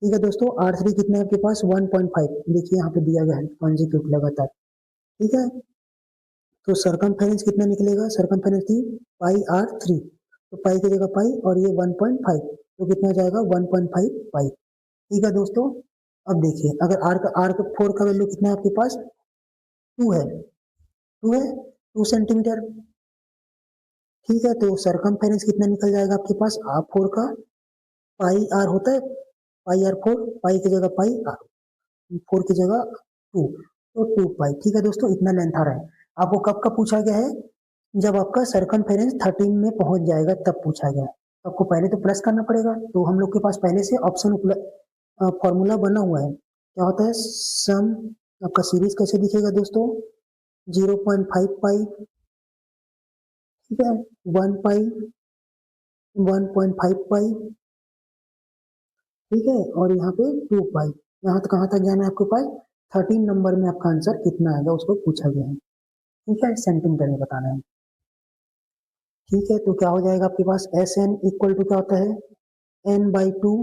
ठीक है दोस्तों, R3 कितना है आपके पास 1.5, देखिए यहाँ पे दिया गया है कॉन्जिक्यूट लगातार। ठीक है, तो सरकमफेरेंस कितना निकलेगा, सरकमफेरेंस थी पाई R3, तो पाई की जगह पाई और ये 1.5, तो कितना हो जाएगा 1.5 पाई। ठीक है दोस्तों, अब देखिए अगर R4 का वैल्यू कितना है आपके पास, 2 है, 2 सेंटीमीटर। ठीक है, तो सरकमफेरेंस कितना निकल जाएगा आपके पास, R4 का पाई आर होता है, पाई R4, पाई की जगह पाई, 4 की जगह 2, तो 2 पाई। ठीक है दोस्तों, इतना लेंथ आ रहा है। आपको कब कब पूछा गया है, जब आपका सरकमफेरेंस 13 में पहुंच जाएगा तब पूछा गया है। तो आपको पहले तो प्लस करना पड़ेगा, तो हम लोग के पास पहले से ऑप्शन फॉर्मूला बना हुआ है, क्या होता है, सम आपका सीरीज कैसे दिखेगा दोस्तों, 0.5 पाई, ठीक है, 1 पाई, 1.5 पाई, ठीक है, और यहाँ पे 2 पाई। यहाँ तक कहाँ तक जाना है आपके पास, 13 नंबर में आपका आंसर कितना आएगा उसको पूछा गया है। ठीक है, सेंटीमीटर में बताना है। ठीक है, तो क्या हो जाएगा आपके पास, एस एन इक्वल टू क्या होता है, n by 2,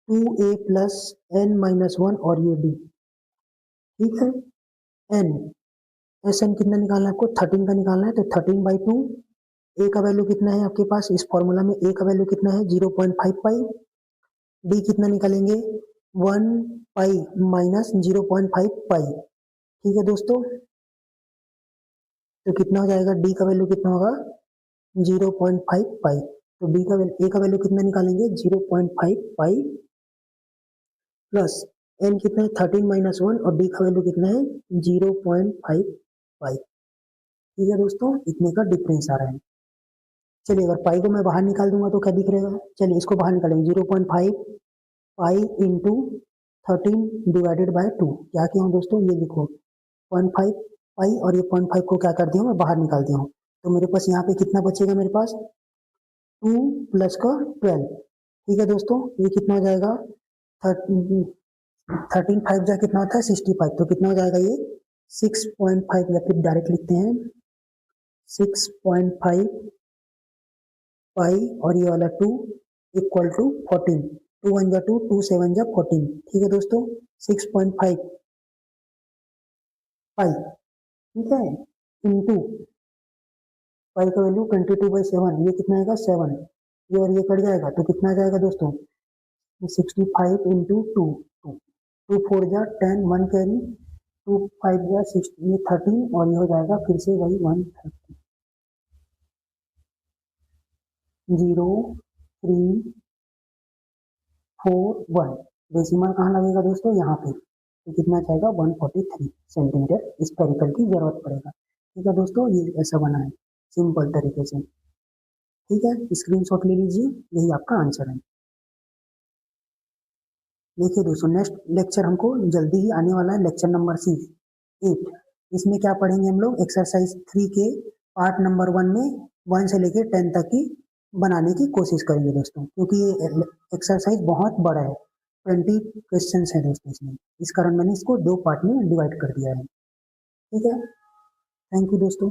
2a plus N minus 1 और ये डी। ठीक है, एन, एस एन कितना निकालना है आपको, 13 का निकालना है, तो 13 बाई 2, ए का वैल्यू कितना है आपके पास, इस फॉर्मूला में ए का वैल्यू कितना है 0.5 पाई, डी कितना निकालेंगे 1 पाई माइनस 0.5 पाई। ठीक है दोस्तों, तो कितना हो जाएगा, डी का वैल्यू कितना होगा 0.5 पाई, तो डी का वैल्यू, ए का वैल्यू कितना निकालेंगे 0.5 पाई प्लस एन कितना है 13 माइनस 1 और डी का वैल्यू कितना है 0.5 पाई। ठीक है दोस्तों, इतने का डिफरेंस आ रहा है। चलिए अगर पाई को मैं बाहर निकाल दूंगा तो क्या दिख रहेगा, चलिए इसको बाहर निकालेंगे, 0.5 पाई इंटू 13 डिवाइडेड बाय 2, क्या किया हूँ दोस्तों, ये देखो 0.5 पाई और ये 0.5 को क्या कर दिया मैं बाहर निकाल दिया हूँ, तो मेरे पास यहाँ पे कितना बचेगा, मेरे पास 2 प्लस का 12। ठीक है दोस्तों, ये कितना हो जाएगा, 13 5 जा कितना होता है 65, तो कितना हो जाएगा ये 6.5, या फिर डायरेक्ट लिखते हैं 6.5 पाई और ये वाला 2 इक्वल टू 14, 2 1 जा 2, 2 7 जा 14। ठीक है दोस्तों, 6.5 पाई, ठीक है, इंटू पाई का वैल्यू 22/7, ये कितना आएगा 7, ये और ये कट जाएगा तो कितना आ जाएगा दोस्तों, 65 इंटू 2, 2 4 जा 10, 1 कैरी, 2 5 जा 6, ये 13 और ये हो जाएगा फिर से वही 130, 0 3 4 1, डेसिमल कहाँ लगेगा दोस्तों, यहाँ पे, तो कितना जाएगा 143 सेंटीमीटर स्फेरिकल की जरूरत पड़ेगा। ठीक है दोस्तों, ये ऐसा बना है सिंपल तरीके से। ठीक है, स्क्रीनशॉट ले लीजिए, यही आपका आंसर है। देखिए दोस्तों, नेक्स्ट लेक्चर हमको जल्दी ही आने वाला है, लेक्चर नंबर 8। इसमें क्या पढ़ेंगे हम लोग, एक्सरसाइज 3 के पार्ट नंबर 1 में 1 से लेके 10 तक की बनाने की कोशिश करेंगे दोस्तों, क्योंकि ये एक्सरसाइज बहुत बड़ा है, 20 क्वेश्चन है दोस्तों इसमें, इस कारण मैंने इसको 2 पार्ट में डिवाइड कर दिया है। ठीक है, थैंक यू दोस्तों।